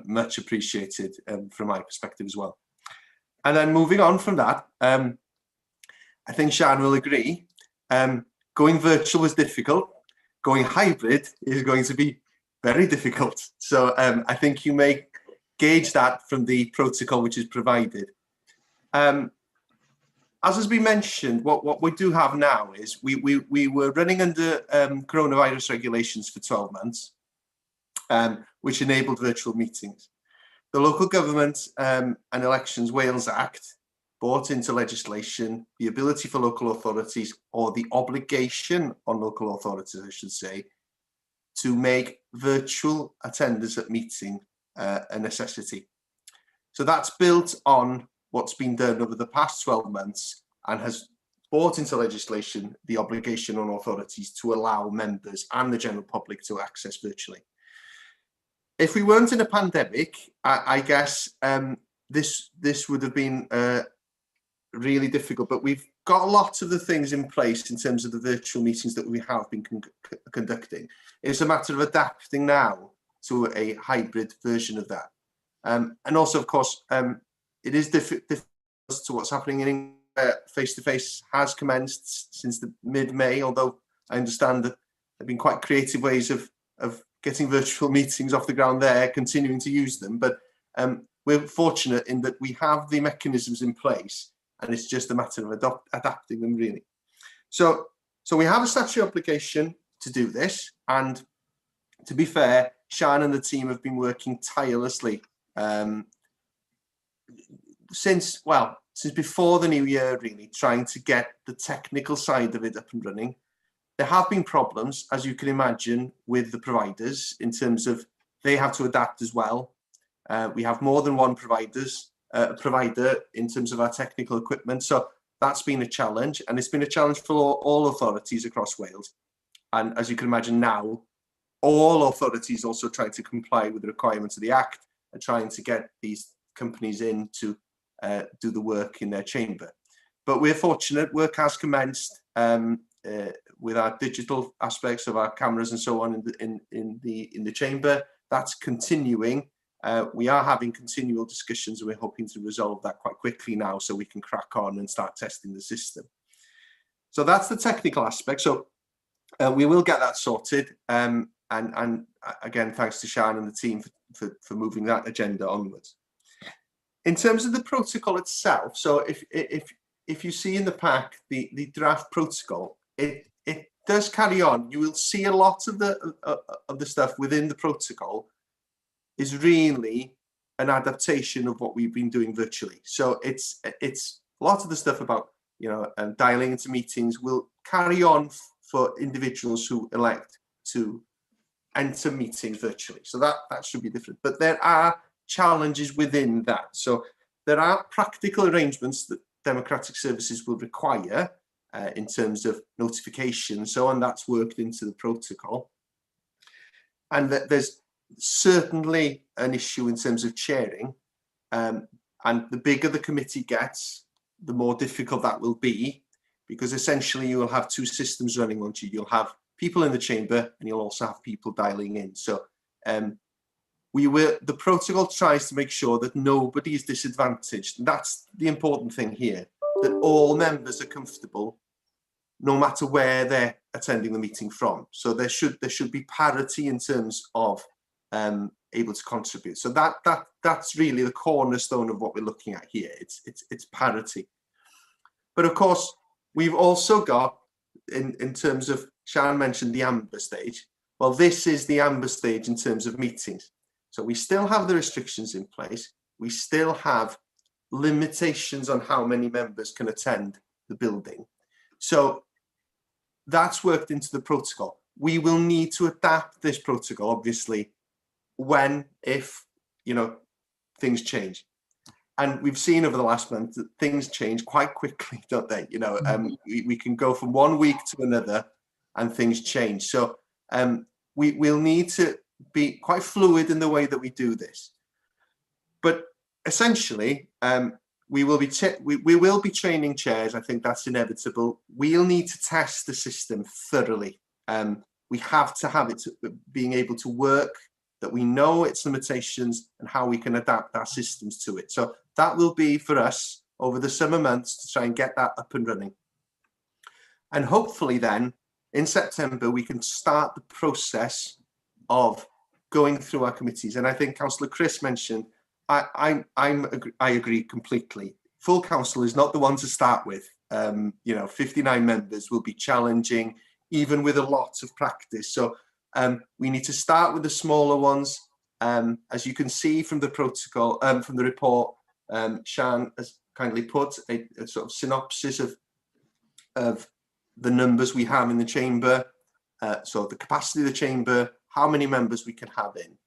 Speaker 14: much appreciated from my perspective as well. And then moving on from that, I think Sian will agree, going virtual was difficult, going hybrid is going to be very difficult. So I think you may gauge that from the protocol which is provided. As has been mentioned, what we do have now is we were running under coronavirus regulations for 12 months, which enabled virtual meetings. The Local Government and Elections Wales Act brought into legislation the ability for local authorities, or the obligation on local authorities, I should say, to make virtual attendance at meeting a necessity. So that's built on what's been done over the past 12 months and has brought into legislation the obligation on authorities to allow members and the general public to access virtually. If we weren't in a pandemic, I guess this would have been really difficult, but we've got a lot of the things in place in terms of the virtual meetings that we have been conducting. It's a matter of adapting now to a hybrid version of that. And also, of course, it is difficult to what's happening in England. Face-to-face has commenced since the mid-May, although I understand that there have been quite creative ways of getting virtual meetings off the ground there, continuing to use them. But we're fortunate in that we have the mechanisms in place, and it's just a matter of adapting them, really. So we have a statutory obligation to do this, and to be fair, Sian and the team have been working tirelessly since before the new year, really, trying to get the technical side of it up and running. There have been problems, as you can imagine, with the providers in terms of they have to adapt as well. We have more than one provider in terms of our technical equipment. So that's been a challenge, and it's been a challenge for all authorities across Wales. And as you can imagine now, all authorities also trying to comply with the requirements of the Act and trying to get these companies in to do the work in their chamber. But we're fortunate, work has commenced with our digital aspects of our cameras and so on in the chamber. That's continuing. We are having continual discussions, and we're hoping to resolve that quite quickly now so we can crack on and start testing the system. So that's the technical aspect. So we will get that sorted. And again, thanks to Sian and the team for moving that agenda onwards. In terms of the protocol itself, so if you see in the pack the draft protocol, it does carry on. You will see a lot of the stuff within the protocol is really an adaptation of what we've been doing virtually. So it's a lot of the stuff about dialing into meetings will carry on for individuals who elect to enter meetings virtually. So that should be different. But there are challenges within that. So there are practical arrangements that democratic services will require in terms of notification and so on. That's worked into the protocol. And there's certainly an issue in terms of chairing. And the bigger the committee gets, the more difficult that will be, because essentially you will have two systems running, won't you? You'll have people in the chamber and you'll also have people dialing in. So the protocol tries to make sure that nobody is disadvantaged. And that's the important thing here, that all members are comfortable no matter where they're attending the meeting from. So there should be parity in terms of able to contribute. So that's really the cornerstone of what we're looking at here. It's parity. But of course, we've also got, in terms of, Sian mentioned the amber stage. Well, this is the amber stage in terms of meetings. So we still have the restrictions in place. We still have limitations on how many members can attend the building. So that's worked into the protocol. We will need to adapt this protocol, obviously, if things change. And we've seen over the last month that things change quite quickly, don't they? We can go from one week to another and things change. So we'll need to be quite fluid in the way that we do this. But essentially, we will be training chairs. I think that's inevitable. We'll need to test the system thoroughly. We have to have it being able to work, that we know its limitations and how we can adapt our systems to it. So that will be for us over the summer months to try and get that up and running. And hopefully then in September, we can start the process of going through our committees. And I think Councillor Chris mentioned, I agree completely. Full council is not the one to start with. 59 members will be challenging, even with a lot of practice. So we need to start with the smaller ones. As you can see from the protocol, from the report, Sian has kindly put a sort of synopsis of the numbers we have in the chamber. So the capacity of the chamber, how many members we can have in.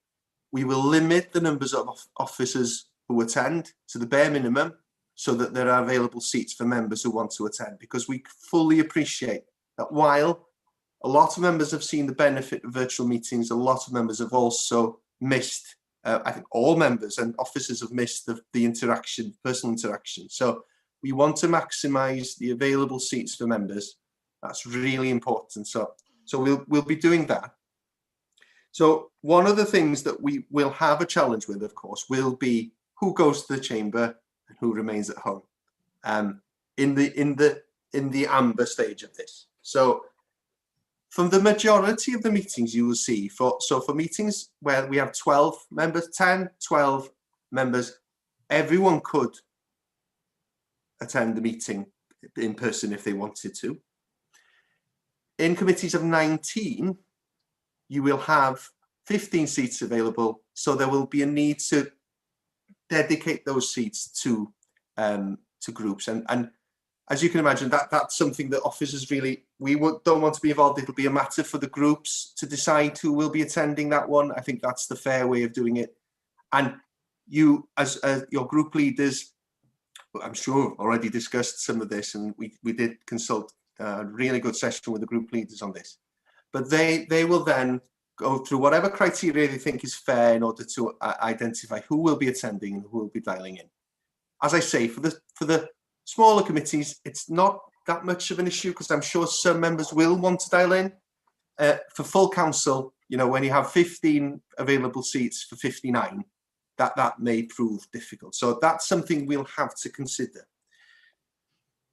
Speaker 14: We will limit the numbers of officers who attend to the bare minimum so that there are available seats for members who want to attend, because we fully appreciate that while a lot of members have seen the benefit of virtual meetings, a lot of members have also missed, I think all members and officers have missed the interaction, personal interaction. So we want to maximise the available seats for members. That's really important. So we'll be doing that. So one of the things that we will have a challenge with, of course, will be who goes to the chamber and who remains at home in the amber stage of this. So from the majority of the meetings you will see, for meetings where we have 12 members, 10, 12 members, everyone could attend the meeting in person if they wanted to. In committees of 19, you will have 15 seats available, so there will be a need to dedicate those seats to groups. And as you can imagine, that's something that officers really, don't want to be involved. It'll be a matter for the groups to decide who will be attending that one. I think that's the fair way of doing it. And you, as your group leaders, I'm sure already discussed some of this, and we did consult a really good session with the group leaders on this. But they will then go through whatever criteria they think is fair in order to identify who will be attending and who will be dialing in. As I say, for the smaller committees, it's not that much of an issue, because I'm sure some members will want to dial in. For full council, you know, when you have 15 available seats for 59, that may prove difficult. So that's something we'll have to consider.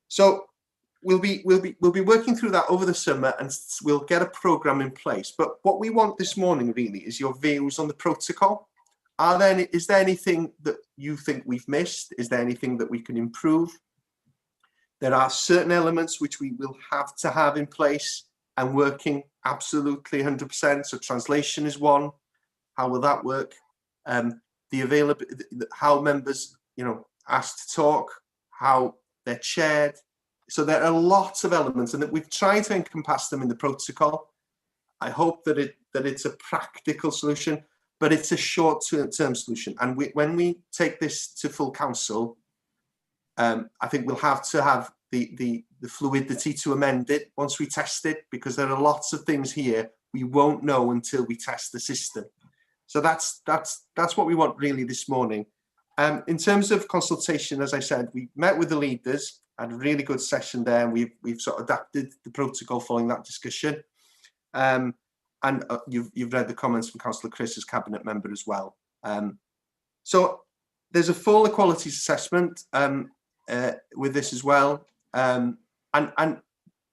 Speaker 14: So we'll be working through that over the summer, and we'll get a programme in place. But what we want this morning really is your views on the protocol. Is there anything that you think we've missed? Is there anything that we can improve? There are certain elements which we will have to have in place and working absolutely 100%. So translation is one. How will that work? The availability, how members, you know, asked to talk, how they're chaired. So there are lots of elements, and that we've tried to encompass them in the protocol. I hope that it's a practical solution, but it's a short-term solution. And when we take this to full council, I think we'll have to have the fluidity to amend it once we test it, because there are lots of things here we won't know until we test the system. So that's what we want really this morning. In terms of consultation, as I said, we met with the leaders, had a really good session there, and we've sort of adapted the protocol following that discussion. And you've read the comments from Councillor Chris as cabinet member as well. So there's a full equalities assessment with this as well. And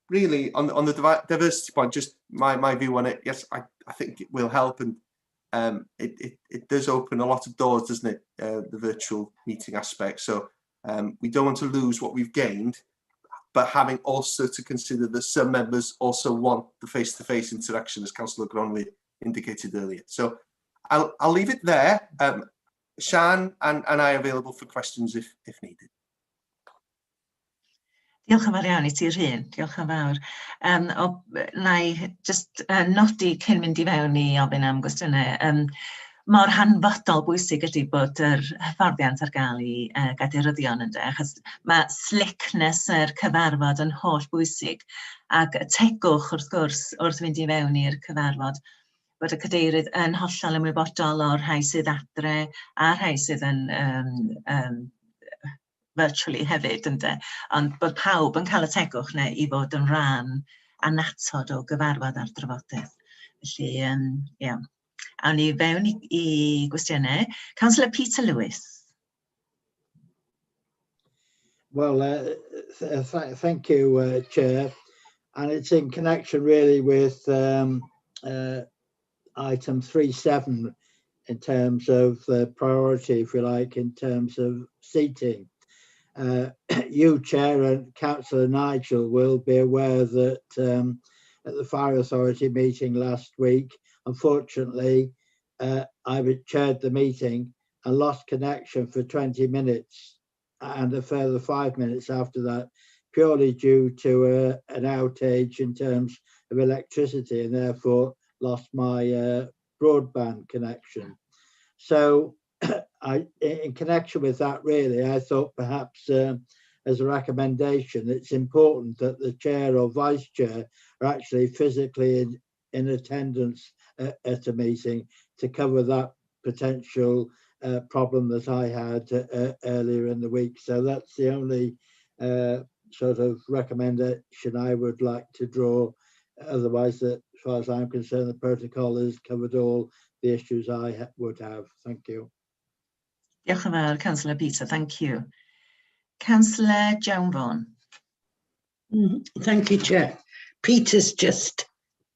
Speaker 14: really on the diversity point, just my view on it, yes, I think it will help, and it does open a lot of doors, doesn't it, the virtual meeting aspect. So we don't want to lose what we've gained, but having also to consider that some members also want the face-to-face interaction, as Councillor Gronwy indicated earlier. So I'll leave it there. Sian and I are available for questions if needed.
Speaker 2: Diolch yn fawr iawn I ti, Rhyn. Diolch yn fawr. Na I just nodi cyn mynd I fewn I ofyn am gwestiynau. Mor hanfodol bwysig ydy bod yr hyfforddiant ar gael I gaderyddion ynddo, achos mae slickness yr cyfarfod yn holl bwysig, ac y tegwch wrth gwrs wrth fynd I fewn i'r cyfarfod, bod y cadeirydd yn hollol ymwybodol o'r rhai sydd adre a rhai sydd yn virtually hefyd, ynddo, ond bod pawb yn cael y tegwch neu I fod yn rhan anatod o gyfarfod ar drafodaeth. Felly, ie. Awn ni fewn I gwestiynau. Councillor Peter Lewis.
Speaker 3: Well, thank you, Chair. And it's in connection really with item 3.7 in terms of the priority, if you like, in terms of seating. You, Chair, and Councillor Nigel will be aware that at the Fire Authority meeting last week, unfortunately, I chaired the meeting and lost connection for 20 minutes and a further 5 minutes after that, purely due to an outage in terms of electricity, and therefore lost my broadband connection. So in connection with that, really, I thought perhaps as a recommendation, it's important that the chair or vice chair are actually physically in attendance at a meeting to cover that potential problem that I had earlier in the week. So that's the only sort of recommendation I would like to draw. Otherwise, as far as I'm concerned, the protocol has covered all the issues I would have. Thank you.
Speaker 2: Diolch yn fawr, Councillor Peter. Thank you. Councillor Joan Vaughan.
Speaker 7: Thank you, Chair. Peter's just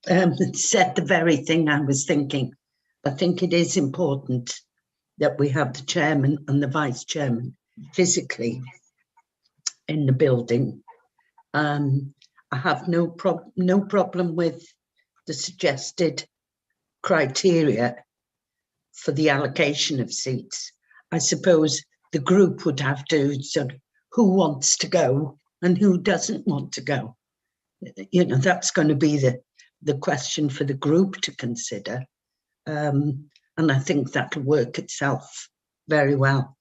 Speaker 7: said the very thing I was thinking. I think it is important that we have the chairman and the vice chairman physically in the building. I have no problem with the suggested criteria for the allocation of seats. I suppose the group would have to sort of who wants to go and who doesn't want to go. You know, that's going to be the question for the group to consider. And I think that'll work itself very well.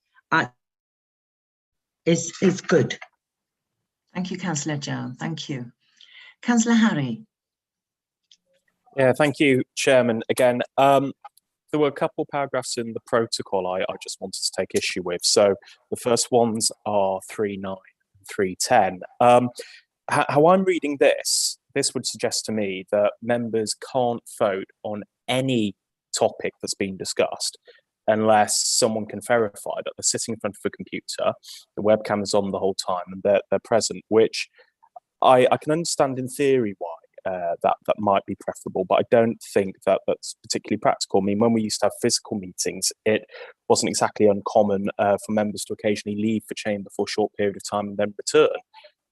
Speaker 7: It's good.
Speaker 2: Thank you, Councillor Joan. Thank you. Councillor Harry.
Speaker 12: Yeah, thank you, Chairman. Again, there were a couple of paragraphs in the protocol I just wanted to take issue with. So the first ones are 3.9 and 3.10. How I'm reading this would suggest to me that members can't vote on any topic that's being discussed unless someone can verify that they're sitting in front of a computer, the webcam is on the whole time, and they're present, which I can understand in theory why that might be preferable, but I don't think that that's particularly practical. I mean, when we used to have physical meetings, it wasn't exactly uncommon for members to occasionally leave the chamber for a short period of time and then return.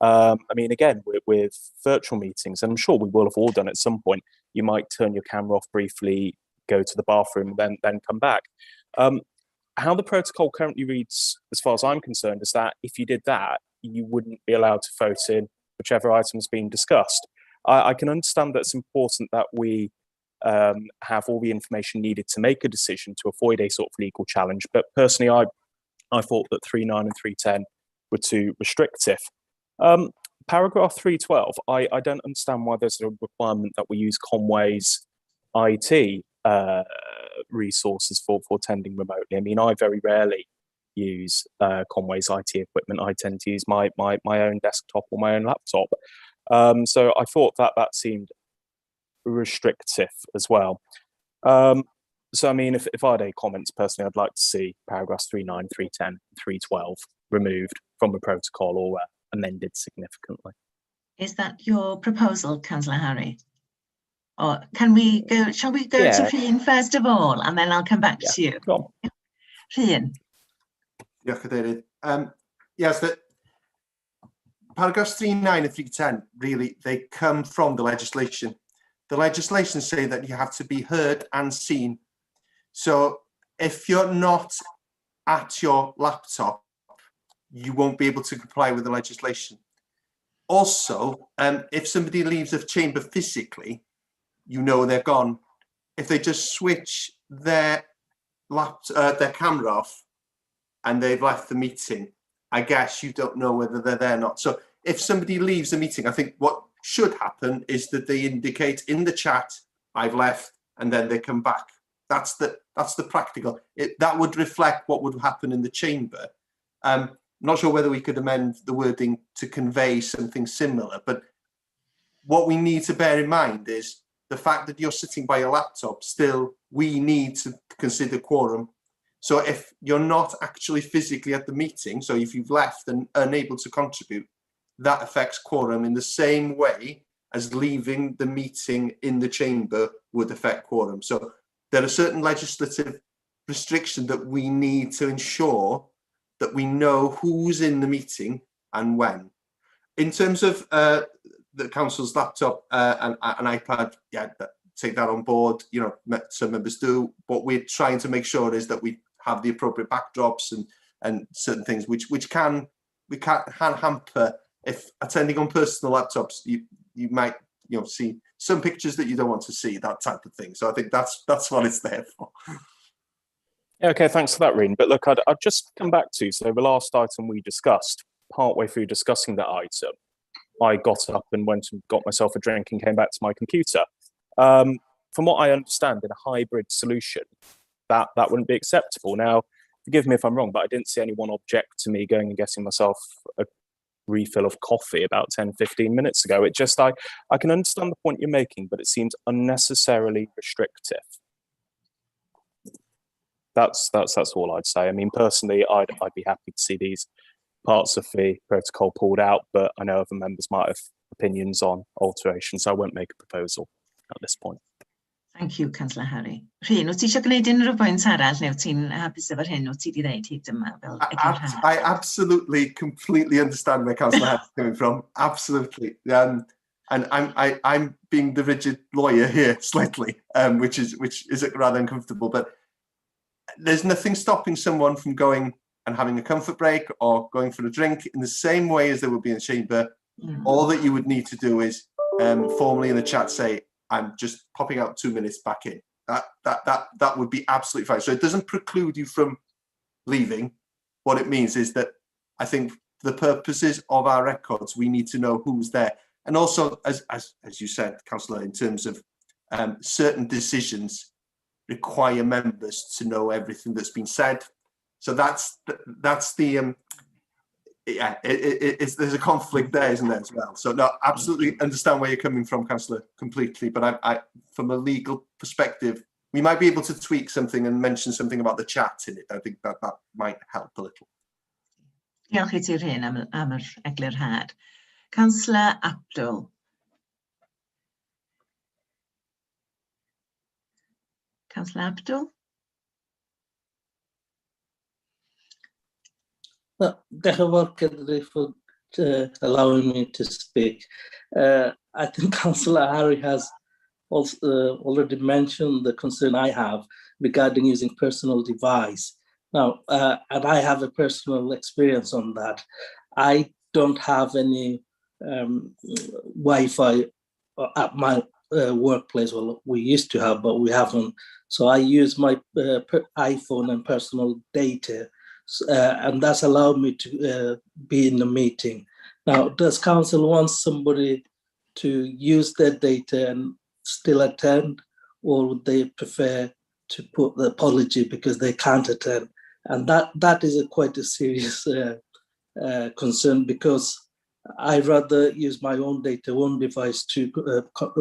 Speaker 12: I mean, again, with virtual meetings, and I'm sure we will have all done at some point, you might turn your camera off briefly, go to the bathroom, then come back. How the protocol currently reads, as far as I'm concerned, is that if you did that, you wouldn't be allowed to vote in whichever item's being discussed. I can understand that it's important that we have all the information needed to make a decision to avoid a sort of legal challenge, but personally, I thought that 3.9 and 3.10 were too restrictive. Paragraph 3.12, I don't understand why there's a requirement that we use Conway's IT resources for attending remotely. I mean, I very rarely use Conway's IT equipment. I tend to use my own desktop or my own laptop. So I thought that seemed restrictive as well. So I mean, if I had any comments personally, I'd like to see paragraphs 3.9, 3.10, 3.12 removed from the protocol or amended significantly.
Speaker 2: Is that your proposal, Councillor Harry? Or can we go, shall we go to Rhian first of all, and then I'll come back to you? Rhian.
Speaker 14: Yeah, Cadeirydd. Yes, that paragraphs 3.9 and 3.10, really, they come from the legislation. The legislation say that you have to be heard and seen. So if you're not at your laptop, you won't be able to comply with the legislation. Also, if somebody leaves the chamber physically, you know they're gone. If they just switch their camera off and they've left the meeting, I guess you don't know whether they're there or not. So if somebody leaves the meeting, I think what should happen is that they indicate in the chat, I've left, and then they come back. That's the practical. That would reflect what would happen in the chamber. I'm not sure whether we could amend the wording to convey something similar, but what we need to bear in mind is the fact that you're sitting by your laptop, still we need to consider quorum. So if you're not actually physically at the meeting, so if you've left and unable to contribute, that affects quorum in the same way as leaving the meeting in the chamber would affect quorum. So there are certain legislative restrictions that we need to ensure that we know who's in the meeting and when. In terms of the council's laptop and iPad, yeah, take that on board. You know, some members do. What we're trying to make sure is that we have the appropriate backdrops and certain things which can hamper. If attending on personal laptops, you might see some pictures that you don't want to see, that type of thing. So I think that's what it's there for.
Speaker 12: Yeah, okay, thanks for that, Reen. But look, I'd just come back to, so the last item we discussed, partway through discussing that item, I got up and went and got myself a drink and came back to my computer. From what I understand, in a hybrid solution, that wouldn't be acceptable. Now, forgive me if I'm wrong, but I didn't see anyone object to me going and getting myself a refill of coffee about 10, 15 minutes ago. It just, I can understand the point you're making, but it seems unnecessarily restrictive. That's all I'd say. I mean, personally, I'd be happy to see these parts of the protocol pulled out, but I know other members might have opinions on alterations, so I won't make a proposal at this point.
Speaker 2: Thank you, Councillor Harry. Rhyn, wyt ti eisiau gwneud unrhyw bwynt arall neu wyt ti'n hapus efo'r hyn wyt ti wedi dweud hyd yma fel eglur Had?
Speaker 14: I absolutely, completely understand where Councillor Harry's coming from. Absolutely. And I'm being the rigid lawyer here slightly, which is rather uncomfortable. But there's nothing stopping someone from going and having a comfort break or going for a drink in the same way as there would be in a chamber. All that you would need to do is formally in the chat say, I'm just popping out 2 minutes back in. That would be absolutely fine. So it doesn't preclude you from leaving. What it means is that I think for the purposes of our records, we need to know who's there. And also, as you said, Councillor, in terms of certain decisions require members to know everything that's been said. So that's the there's a conflict there, isn't there, as well? So no, absolutely understand where you're coming from, Councillor, completely. But I from a legal perspective, we might be able to tweak something and mention something about the chat in it. I think that might help a little.
Speaker 2: Diolch I ti, Rhyn, am yr eglur had. Councillor Abdul. Councillor Abdul.
Speaker 15: Well, for allowing me to speak. I think Councillor Harry has also already mentioned the concern I have regarding using personal device. Now, and I have a personal experience on that. I don't have any Wi-Fi at my workplace. Well, we used to have, but we haven't. So I use my iPhone and personal data. And that's allowed me to be in the meeting. Now, does council want somebody to use their data and still attend, or would they prefer to put the apology because they can't attend? And that is quite a serious concern, because I rather use my own data, own device to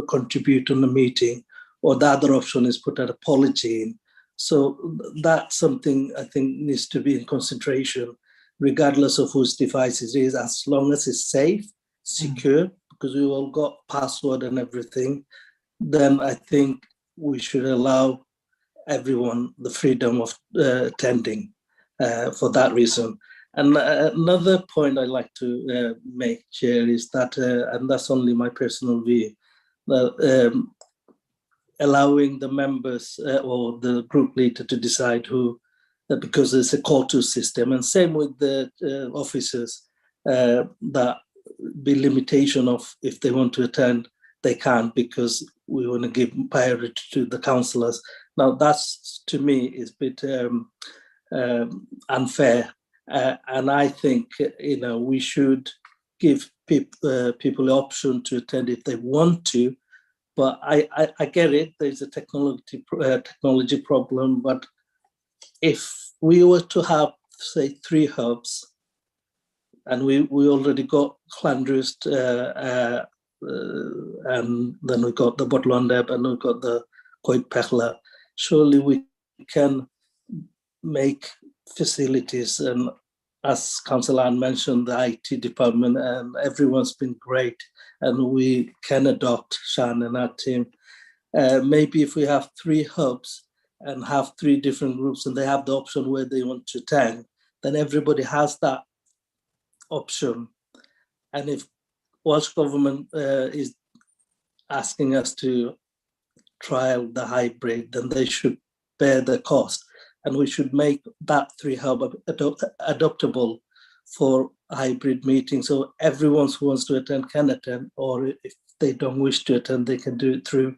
Speaker 15: contribute on the meeting, or the other option is put an apology in. So that's something I think needs to be in consideration, regardless of whose device it is, as long as it's safe, secure, because we all got password and everything, then I think we should allow everyone the freedom of attending for that reason. And another point I'd like to make, Chair, is that, and that's only my personal view, that allowing the members or the group leader to decide who, because it's a call-to system, and same with the officers, that be limitation of if they want to attend, they can't, because we want to give priority to the councillors. Now that's, to me, is a bit unfair, and I think we should give people the option to attend if they want to. But I get it, there's a technology problem, but if we were to have, say, 3 hubs, and we already got Llandrist, and then we got the Botlandeb, and we got the Coed Pechla, surely we can make facilities, and as Councillor Ann mentioned, the IT department and everyone's been great, and we can adopt Shan and our team. Maybe if we have 3 hubs and have 3 different groups and they have the option where they want to attend, then everybody has that option. And if Welsh Government is asking us to trial the hybrid, then they should bear the cost. And we should make that 3 hub adoptable for hybrid meetings. So everyone who wants to attend can attend, or if they don't wish to attend, they can do it through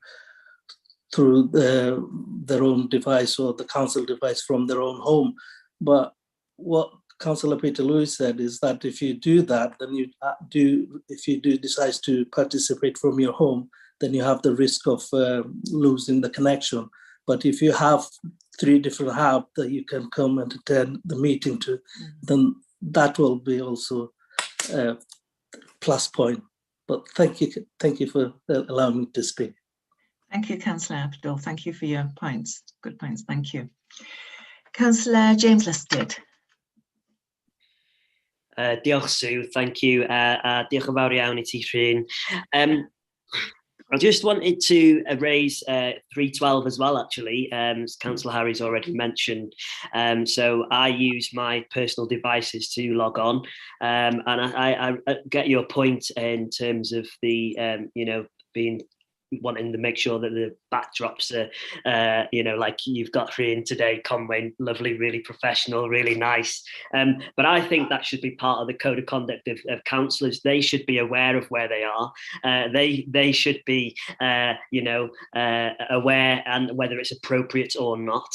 Speaker 15: their own device or the council device from their own home. But what Councillor Peter Lewis said is that if you do that, then if you do decide to participate from your home, then you have the risk of losing the connection. But if you have 3 different hubs that you can come and attend the meeting to, then that will be also a plus point. But thank you for allowing me to speak.
Speaker 2: Thank you, Councillor Abdul. Thank you for your points. Good points. Thank you. Councillor James Lystyd.
Speaker 4: Diolch, Sue. Thank you. Diolch yn fawr iawn I ti, Rhyn. I just wanted to raise 312 as well, actually, as Councillor Harry's already mentioned. So I use my personal devices to log on, and I get your point in terms of the, wanting to make sure that the backdrops are, like you've got Rhyn today, Conway, lovely, really professional, really nice. But I think that should be part of the code of conduct of councillors. They should be aware of where they are. They should be, aware and whether it's appropriate or not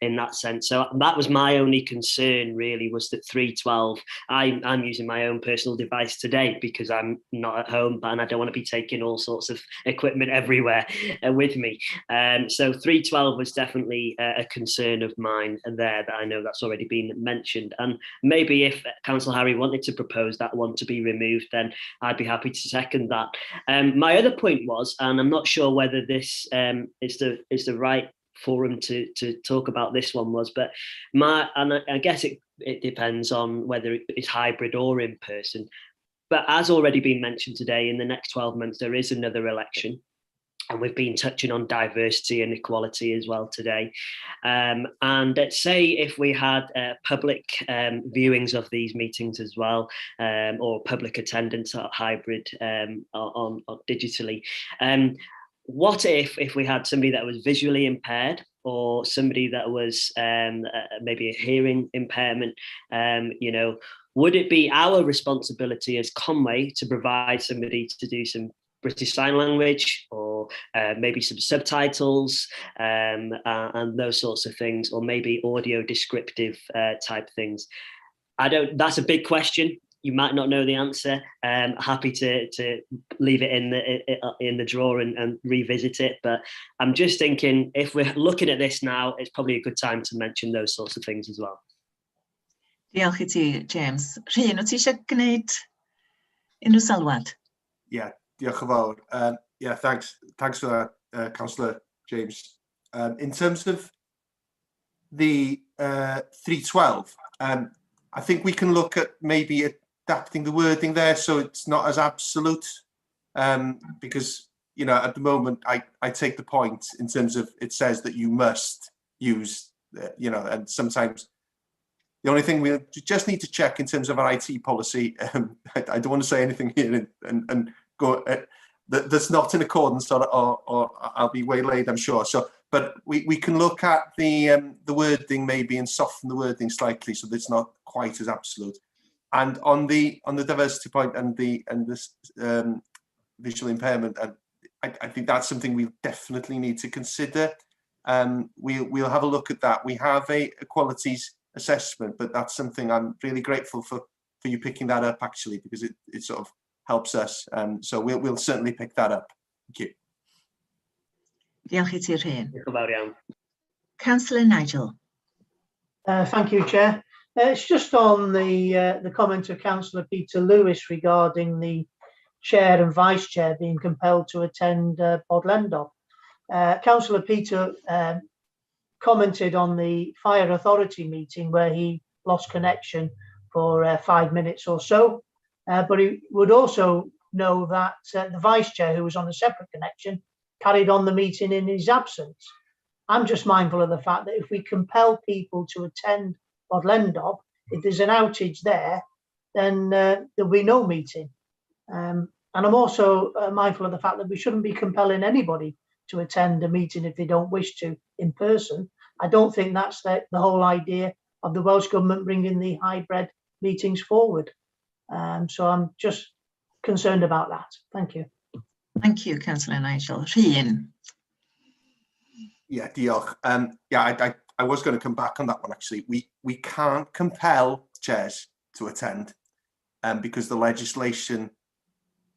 Speaker 4: in that sense. So that was my only concern, really, was that 312. I'm using my own personal device today because I'm not at home and I don't want to be taking all sorts of equipment everywhere with me. So 312 was definitely a concern of mine there that I know that's already been mentioned. And maybe if Councillor Harry wanted to propose that one to be removed, then I'd be happy to second that. My other point was, and I'm not sure whether this is the right forum to talk about this one was, but I guess it depends on whether it's hybrid or in person. But as already been mentioned today, in the next 12 months, there is another election. And we've been touching on diversity and equality as well today. And let's say if we had public viewings of these meetings as well, or public attendance at hybrid on digitally. What if we had somebody that was visually impaired, or somebody that was maybe a hearing impairment, would it be our responsibility as Conway to provide somebody to do some British Sign Language, or maybe some subtitles and those sorts of things, or maybe audio descriptive type things? That's a big question. You might not know the answer. Happy to leave it in the drawer and revisit it. But I'm just thinking, if we're looking at this now, it's probably a good time to mention those sorts of things as well.
Speaker 2: Diolch I ti, James. Rhyn, wyt ti eisiau gwneud unrhyw sylwad?
Speaker 14: Yeah, diolch yn fawr. Yeah, thanks for that, Councillor James. In terms of the 312, I think we can look at maybe adapting the wording there so it's not as absolute, because at the moment I take the point in terms of it says that you must use, and sometimes the only thing we just need to check in terms of our IT policy. I don't want to say anything here and go that's not in accordance, or I'll be waylaid, I'm sure. So, but we can look at the wording maybe and soften the wording slightly so that it's not quite as absolute. And on the diversity point and this visual impairment, I think that's something we definitely need to consider. We'll have a look at that. We have a equalities assessment, but that's something I'm really grateful for you picking that up, actually, because it sort of helps us. So we'll certainly pick that up. Thank you.
Speaker 2: Diolch I ti, Rhyn. Councillor Nigel.
Speaker 10: Thank you, Chair. It's just on the comment of Councillor Peter Lewis regarding the Chair and Vice Chair being compelled to attend Bodlendop. Councillor Peter commented on the Fire Authority meeting where he lost connection for 5 minutes or so, but he would also know that the Vice Chair, who was on a separate connection, carried on the meeting in his absence. I'm just mindful of the fact that if we compel people to attend Bodlendop, if there's an outage there, then there'll be no meeting. And I'm also mindful of the fact that we shouldn't be compelling anybody to attend a meeting if they don't wish to in person. I don't think that's the whole idea of the Welsh Government bringing the hybrid meetings forward. So I'm just concerned about that. Thank you.
Speaker 2: Thank you, Councillor Nigel. Rhyn.
Speaker 14: Yeah, diolch. I was going to come back on that one actually. We can't compel chairs to attend because the legislation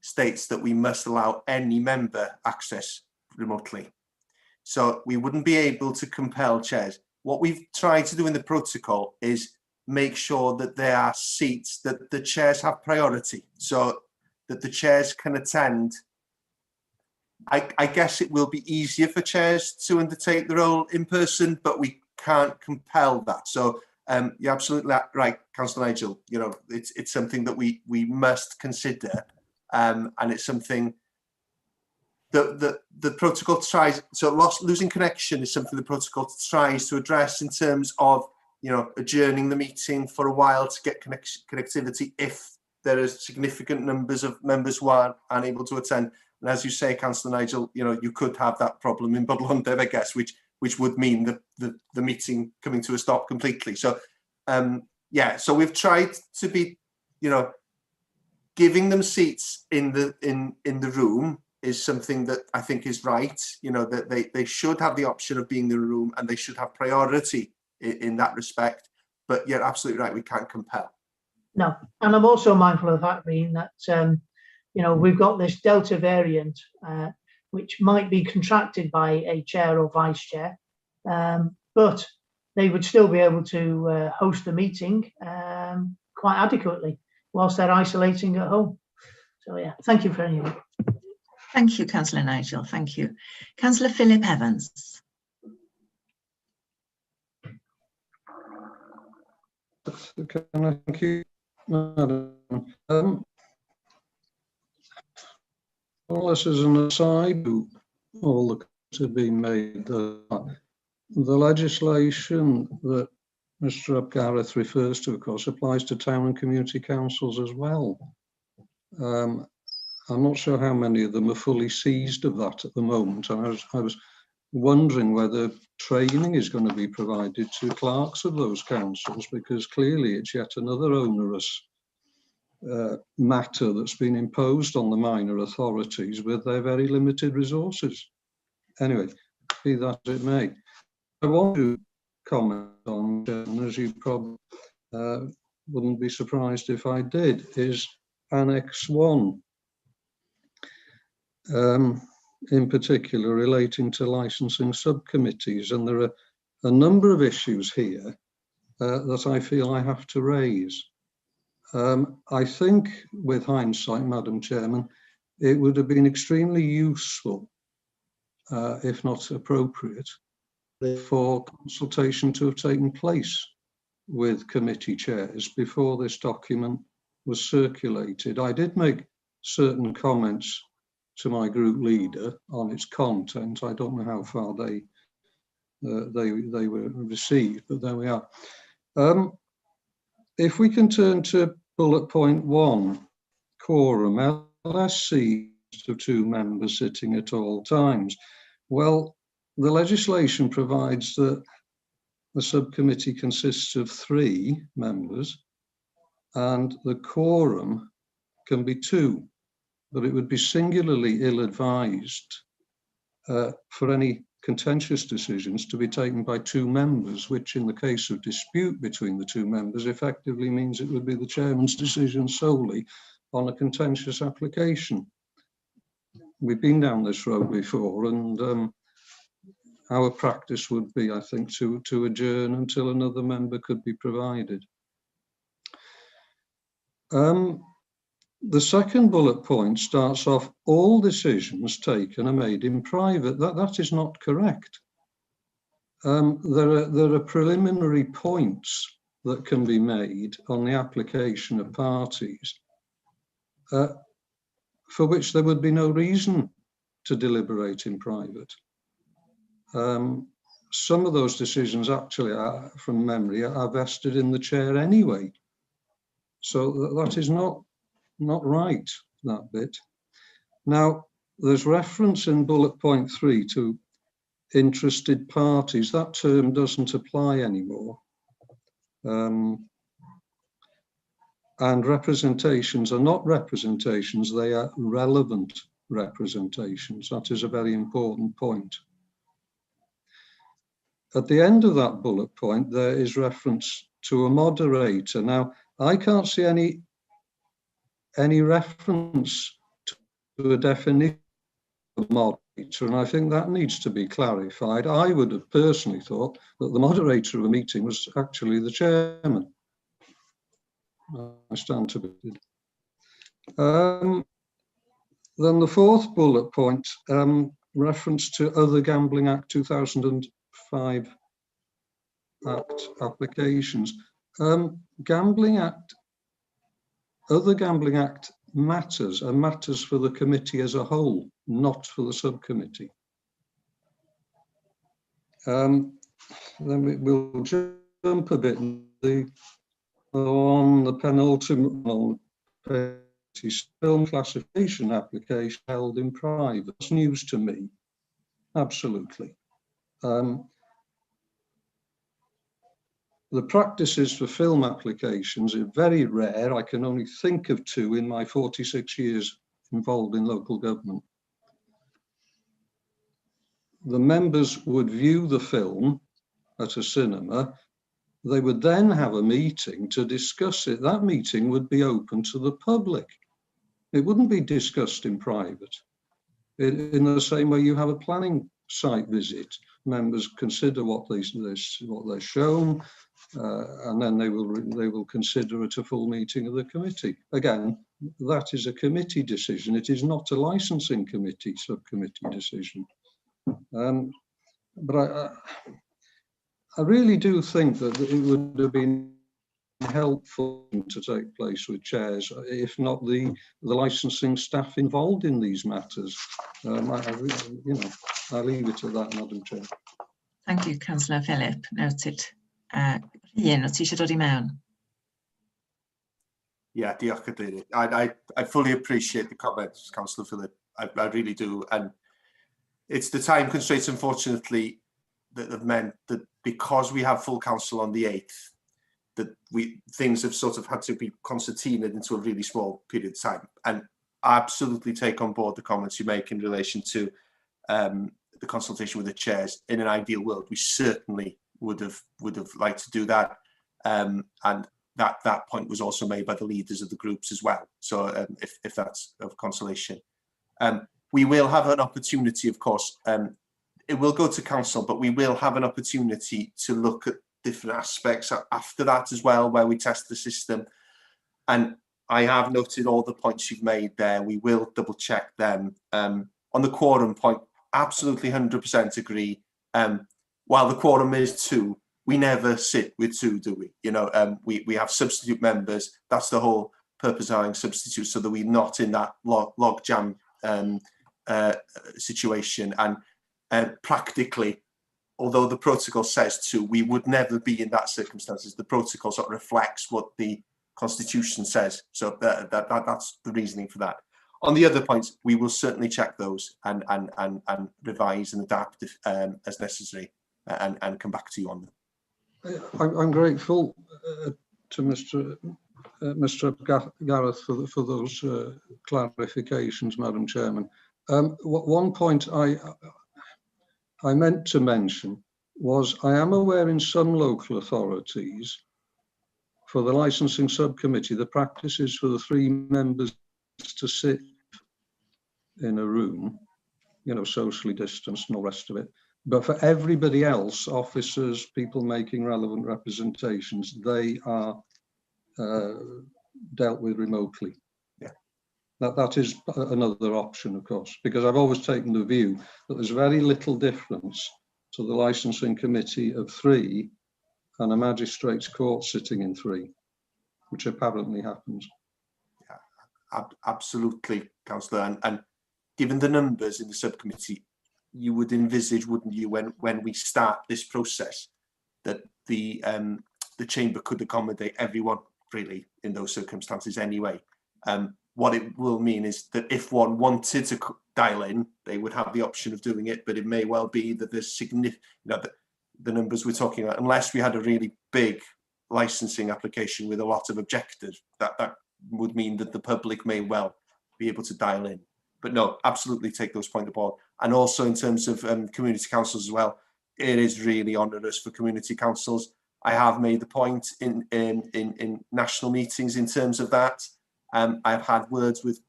Speaker 14: states that we must allow any member access remotely. So we wouldn't be able to compel chairs. What we've tried to do in the protocol is make sure that there are seats, that the chairs have priority, so that the chairs can attend. I guess it will be easier for chairs to undertake the role in person, but we can't compel that. So you're absolutely right, Councillor Nigel. You know, it's something that we must consider, and it's something that the protocol tries. So losing connection is something the protocol tries to address in terms of, you know, adjourning the meeting for a while to get connectivity if there are significant numbers of members who are unable to attend. And as you say, Councillor Nigel, you know, you could have that problem in Bodlondeb, I guess, which would mean the meeting coming to a stop completely. So, yeah, so we've tried to be, you know, giving them seats in the room is something that I think is right. You know, that they should have the option of being in the room and they should have priority in that respect. But you're absolutely right, we can't compel.
Speaker 10: No, and I'm also mindful of the fact, Rhyn, that you know, we've got this Delta variant, which might be contracted by a chair or vice chair, but they would still be able to host the meeting quite adequately whilst they're isolating at home. So yeah, thank you for any of it.
Speaker 2: Thank you, Councillor Nigel. Thank you. Councillor Philip Evans.
Speaker 16: Thank you, Madam. All this is an aside to all the comments have been made. The legislation that Mr. Upgareth refers to, of course, applies to town and community councils as well. I'm not sure how many of them are fully seized of that at the moment. And I was wondering whether training is going to be provided to clerks of those councils, because clearly it's yet another onerous matter that's been imposed on the minor authorities with their very limited resources. Anyway, be that as it may, I want to comment on, as you probably wouldn't be surprised if I did, is Annex 1, in particular relating to licensing subcommittees. And there are a number of issues here that I feel I have to raise. I think, with hindsight, Madam Chairman, it would have been extremely useful, if not appropriate, for consultation to have taken place with committee chairs before this document was circulated. I did make certain comments to my group leader on its content. I don't know how far they were received, but there we are. If we can turn to bullet point 1, quorum, LSC of 2 members sitting at all times. Well, the legislation provides that the subcommittee consists of 3 members and the quorum can be 2, but it would be singularly ill-advised for any contentious decisions to be taken by 2 members, which in the case of dispute between the 2 members effectively means it would be the chairman's decision solely on a contentious application. We've been down this road before, and our practice would be, I think, to adjourn until another member could be provided. The second bullet point starts off, all decisions taken are made in private. That is not correct. There are preliminary points that can be made on the application of parties for which there would be no reason to deliberate in private. Some of those decisions actually are, from memory, are vested in the chair anyway. So that is not right, that bit. Now, there's reference in bullet point 3 to interested parties. That term doesn't apply anymore. And representations are not representations, they are relevant representations. That is a very important point. At the end of that bullet point, there is reference to a moderator. Now, I can't see any reference to a definition of moderator, and I think that needs to be clarified. I would have personally thought that the moderator of a meeting was actually the chairman. I stand to be. Then the fourth bullet point, reference to other Gambling Act 2005 Act applications. Gambling Act, other Gambling Act matters are matters for the committee as a whole, not for the subcommittee. Then we'll jump a bit on the penultimate film classification application held in private. It's news to me, absolutely. The practices for film applications are very rare. I can only think of two in my 46 years involved in local government. The members would view the film at a cinema. They would then have a meeting to discuss it. That meeting would be open to the public. It wouldn't be discussed in private. In the same way you have a planning site visit, members consider what they're shown, and then they will consider it a full meeting of the committee. Again, that is a committee decision. It is not a licensing committee subcommittee decision. But I really do think that it would have been helpful to take place with chairs, if not the licensing staff involved in these matters. I leave it at that, Madam Chair.
Speaker 2: Thank you, Councillor Philip. Noted. Ian, o ti eisiau dod I mewn?
Speaker 14: Yeah, diolch Cadeirydd. I fully appreciate the comments, Councillor Philip. I really do. And it's the time constraints, unfortunately, that have meant that because we have full council on the 8th, that things have sort of had to be concertinaed into a really small period of time. And I absolutely take on board the comments you make in relation to the consultation with the chairs. In an ideal world, we certainly would have liked to do that, and that point was also made by the leaders of the groups as well. So if that's of consolation, we will have an opportunity, of course. It will go to council, but we will have an opportunity to look at different aspects after that as well, where we test the system. And I have noted all the points you've made there. We will double check them. On the quorum point, absolutely 100% agree. While the quorum is 2, we never sit with 2, do we? You know, we have substitute members. That's the whole purpose of having substitutes, so that we're not in that log jam situation. And practically, although the protocol says 2, we would never be in that circumstances. The protocol sort of reflects what the Constitution says. So that's the reasoning for that. On the other points, we will certainly check those and revise and adapt if, as necessary, and come back to you on them.
Speaker 16: I'm grateful to Mr. Gareth for those clarifications, Madam Chairman. One point I meant to mention was I am aware in some local authorities, for the licensing subcommittee, the practice is for the 3 members to sit in a room, you know, socially distanced and all the rest of it. But for everybody else, officers, people making relevant representations, they are dealt with remotely.
Speaker 14: Yeah.
Speaker 16: That is another option, of course, because I've always taken the view that there's very little difference to the licensing committee of 3 and a magistrate's court sitting in 3, which apparently happens.
Speaker 14: Yeah, absolutely, Councillor. And given the numbers in the subcommittee, you would envisage, wouldn't you, when we start this process, that the chamber could accommodate everyone really in those circumstances anyway. What it will mean is that if one wanted to dial in, they would have the option of doing it, but it may well be that there's significant, you know, the numbers we're talking about, unless we had a really big licensing application with a lot of objectives, that would mean that the public may well be able to dial in. But no, absolutely take those points aboard. And also in terms of community councils as well, it is really onerous for community councils. I have made the point in national meetings in terms of that. I've had words with,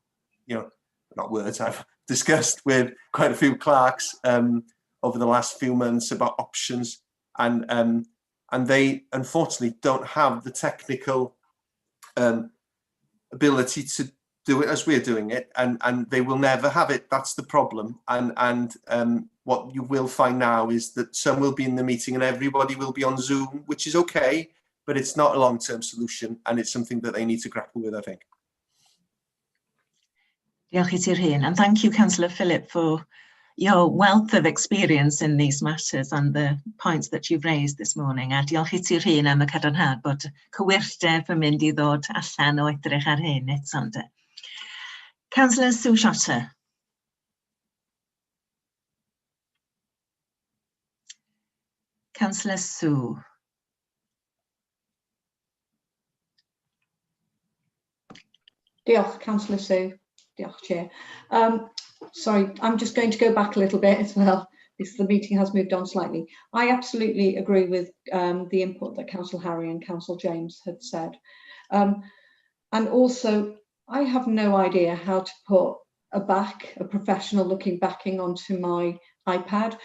Speaker 14: not words, I've discussed with quite a few clerks over the last few months about options, and they unfortunately don't have the technical ability to do it as we're doing it, and they will never have it. That's the problem. And what you will find now is that some will be in the meeting and everybody will be on Zoom, which is okay, but it's not a long-term solution, and it's something that they need to grapple with, I think.
Speaker 2: Diolch I ti'r hyn, and thank you, Councillor Philip, for your wealth of experience in these matters and the points that you've raised this morning. A diolch I ti'r hyn am y cadarnhad bod cywirteb yn mynd I ddod allan o edrych ar hyn eto. Councillor Sue Shotter. Councillor Sue.
Speaker 17: Diolch, Councillor Sue. Diolch, Chair. Sorry, I'm just going to go back a little bit as well, because the meeting has moved on slightly. I absolutely agree with the input that Councillor Harry and Councillor James had said. And also, I have no idea how to put a professional looking backing onto my iPad.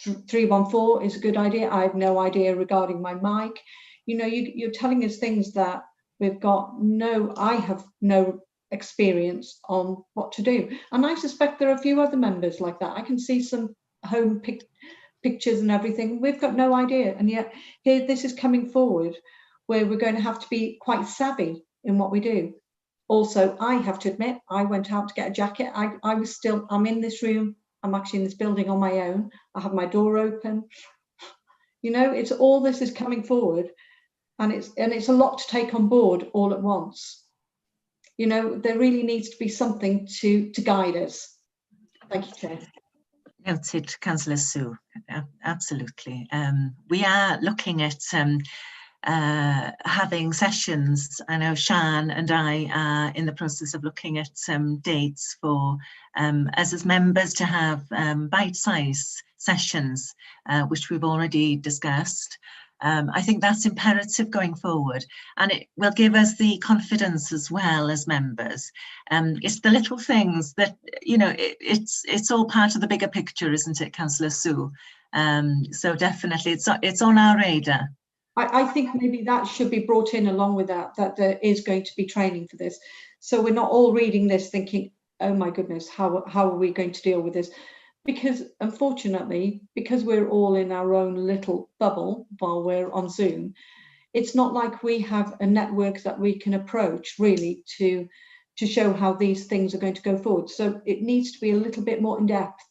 Speaker 17: 314 is a good idea. I have no idea regarding my mic. You're telling us things that I have no experience on what to do. And I suspect there are a few other members like that. I can see some home pictures and everything. We've got no idea. And yet here this is coming forward where we're going to have to be quite savvy in what we do. Also, I have to admit, I went out to get a jacket. I'm in this room. I'm actually in this building on my own. I have my door open. It's all this is coming forward, and it's a lot to take on board all at once. There really needs to be something to guide us. Thank you, Chair.
Speaker 2: Noted, Councillor Sue. Absolutely. We are looking at having sessions. I know Sian and I are in the process of looking at some dates for us as members to have bite-sized sessions, which we've already discussed. I think that's imperative going forward, and it will give us the confidence as well as members. It's the little things that, it's all part of the bigger picture, isn't it, Councillor Sue? So definitely it's on our radar.
Speaker 17: I think maybe that should be brought in along with that there is going to be training for this. So we're not all reading this thinking, oh my goodness, how are we going to deal with this? Because unfortunately, because we're all in our own little bubble while we're on Zoom, it's not like we have a network that we can approach really to show how these things are going to go forward. So it needs to be a little bit more in depth.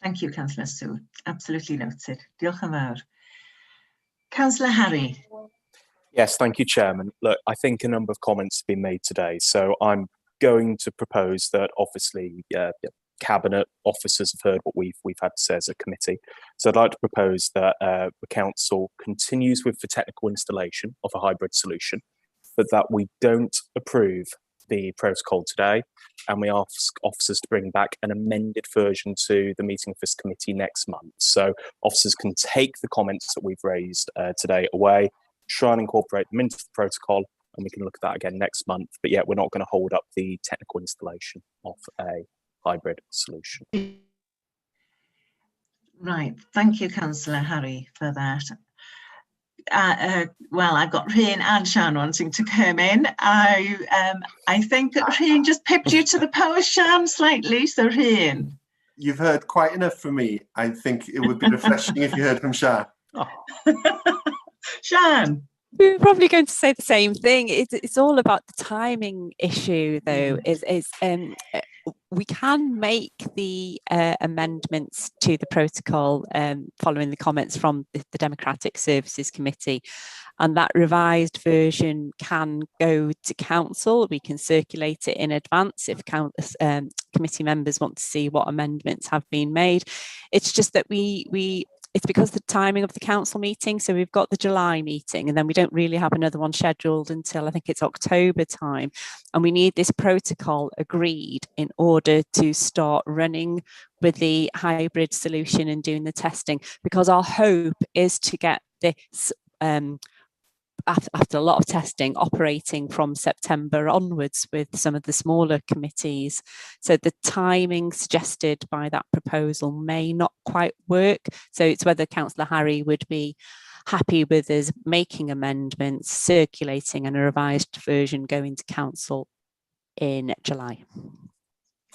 Speaker 2: Thank you, Councillor Sue. Absolutely noted. Diolch yn fawr. Councillor Harry.
Speaker 12: Yes, thank you, Chairman. Look, I think a number of comments have been made today. So I'm going to propose that obviously Cabinet officers have heard what we've had to say as a committee. So I'd like to propose that the Council continues with the technical installation of a hybrid solution, but that we don't approve the protocol today, and we ask officers to bring back an amended version to the meeting of this committee next month. So officers can take the comments that we've raised today away, try and incorporate them into the protocol, and we can look at that again next month. But yet we're not going to hold up the technical installation of a hybrid solution.
Speaker 2: Right, thank you, Councillor Harry, for that. Well, I've got Rhyn and Sian wanting to come in. I think Rhyn just pipped you to the post, Sian, slightly, so Rhyn.
Speaker 14: You've heard quite enough from me. I think it would be refreshing if you heard from Sian.
Speaker 2: Oh. Sian.
Speaker 8: We were probably going to say the same thing. It's all about the timing issue, though. We can make the amendments to the protocol following the comments from the Democratic Services Committee, and that revised version can go to Council. We can circulate it in advance if committee members want to see what amendments have been made. It's just that it's because the timing of the council meeting. So we've got the July meeting, and then we don't really have another one scheduled until I think it's October time. And we need this protocol agreed in order to start running with the hybrid solution and doing the testing, because our hope is to get this after a lot of testing operating from September onwards with some of the smaller committees. So the timing suggested by that proposal may not quite work. So it's whether Councillor Harry would be happy with us making amendments, circulating, and a revised version going to council in July.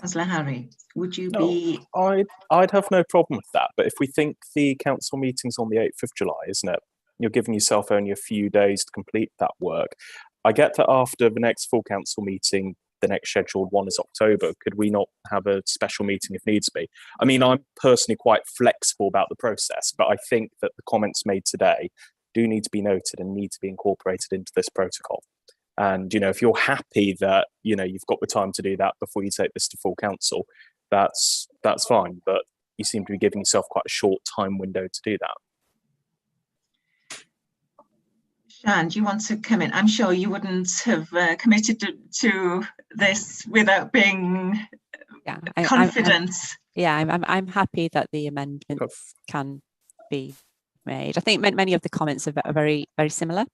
Speaker 2: Councillor Harry, would you be?
Speaker 12: I'd have no problem with that. But if we think the council meeting's on the 8th of July, isn't it? You're giving yourself only a few days to complete that work. I get that after the next full council meeting, the next scheduled one is October. Could we not have a special meeting if needs be? I mean, I'm personally quite flexible about the process, but I think that the comments made today do need to be noted and need to be incorporated into this protocol. And, if you're happy that, you've got the time to do that before you take this to full council, that's fine. But you seem to be giving yourself quite a short time window to do that.
Speaker 2: Sian, do you want to come in? I'm sure you wouldn't have committed to this without being confident.
Speaker 8: I'm happy that the amendments can be made. I think many of the comments are very, very similar.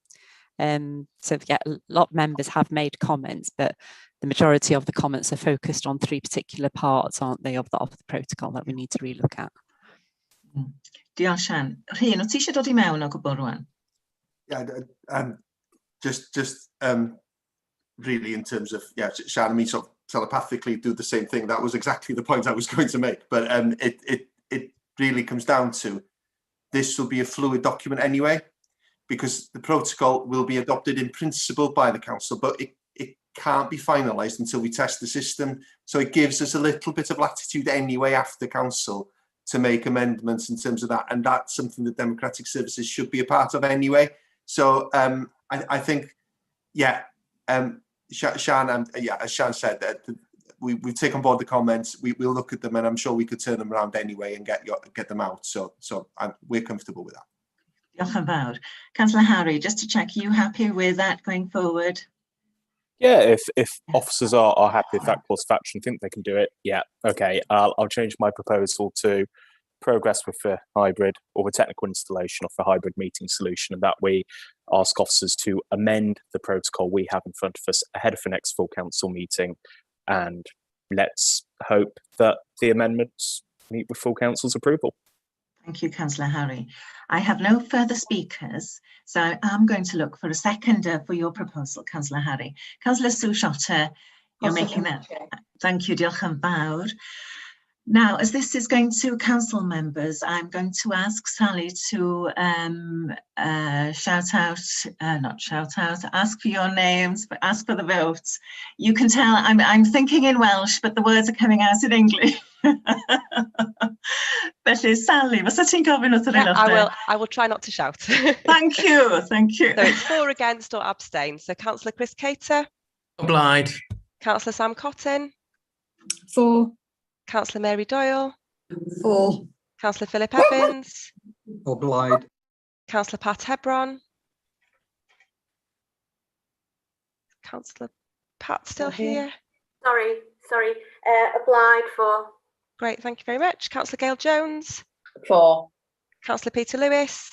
Speaker 8: So a lot of members have made comments, but the majority of the comments are focused on 3 particular parts, aren't they, of the protocol that we need to relook at.
Speaker 2: Diolch, Sian. Rhyn, wyt ti eisiau dod I mewn o gwbl rwan?
Speaker 14: Yeah, just really in terms of, Sian and me sort of telepathically do the same thing. That was exactly the point I was going to make. But it really comes down to, this will be a fluid document anyway, because the protocol will be adopted in principle by the council, but it can't be finalised until we test the system. So it gives us a little bit of latitude anyway after council to make amendments in terms of that. And that's something that Democratic Services should be a part of anyway. So I think, Sian, as Sian said, we take on board the comments, we'll look at them, and I'm sure we could turn them around anyway and get them out. So we're comfortable with that.
Speaker 2: Diolch yn fawr. Councillor Harry, just to check, are you happy with that going forward?
Speaker 12: Yeah, if officers are happy with that course of action, think they can do it, okay. I'll change my proposal to progress with the hybrid or the technical installation of the hybrid meeting solution, and that we ask officers to amend the protocol we have in front of us ahead of the next full council meeting, and let's hope that the amendments meet with full council's approval.
Speaker 2: Thank you, Councillor Harry. I have no further speakers, so I'm going to look for a seconder for your proposal, Councillor Harry. Councillor Sue Shotter, you're making that. Thank you, diolch yn fawr. Now, as this is going to council members, I'm going to ask Sally to ask for your names, but ask for the votes. You can tell I'm thinking in Welsh, but the words are coming out in English. Felly, Sally, fysa ti'n gofyn wrth yr aelodau?
Speaker 1: I will try not to shout.
Speaker 2: Thank you. So
Speaker 1: it's 4 against or abstain. So Councillor Chris Cater.
Speaker 5: Obliged.
Speaker 1: Councillor Sam Cotton.
Speaker 17: 4.
Speaker 1: Councillor Mary Doyle.
Speaker 17: 4.
Speaker 1: Councillor Philip Evans.
Speaker 16: Obliged.
Speaker 1: Councillor Pat Hebron. Councillor Pat still here?
Speaker 13: Sorry. Obliged 4.
Speaker 1: Great, thank you very much. Councillor Gail Jones.
Speaker 18: 4.
Speaker 1: Councillor Peter Lewis.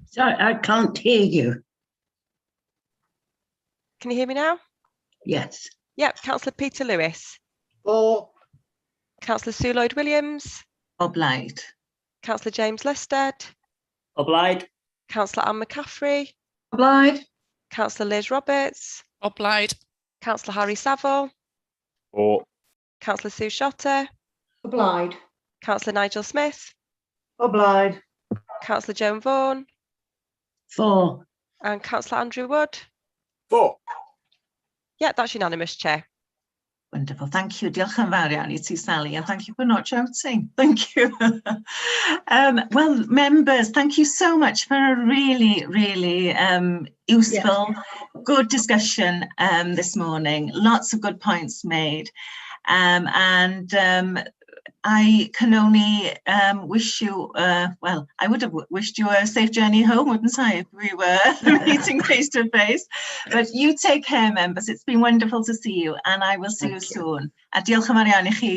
Speaker 7: Sorry, I can't hear you.
Speaker 1: Can you hear me now?
Speaker 7: Yes.
Speaker 1: Yep, Councillor Peter Lewis.
Speaker 10: 4.
Speaker 1: Councillor Sue Lloyd-Williams.
Speaker 2: Obliged.
Speaker 1: Councillor James Lusted.
Speaker 4: Obliged.
Speaker 1: Councillor Anne McCaffrey.
Speaker 17: Obliged.
Speaker 1: Councillor Liz Roberts.
Speaker 18: Obliged.
Speaker 1: Councillor Harry Saville.
Speaker 12: 4.
Speaker 1: Councillor Sue Shotter.
Speaker 17: Obliged.
Speaker 1: Councillor Nigel Smith.
Speaker 10: Obliged.
Speaker 1: Councillor Joan Vaughan.
Speaker 7: 4.
Speaker 1: And Councillor Andrew Wood.
Speaker 9: 4.
Speaker 1: Yeah, that's unanimous, Chair.
Speaker 2: Wonderful, thank you. Diolch yn fawr iawn I ti, Sally, and thank you for not shouting. Thank you. Well, members, thank you so much for a really, really useful, good discussion this morning. Lots of good points made. I I can only wish you, well, I would have wished you a safe journey home, wouldn't I, if we were meeting face to face. But you take care, members. It's been wonderful to see you, and I will see you soon. A diolch yn fawr iawn I chi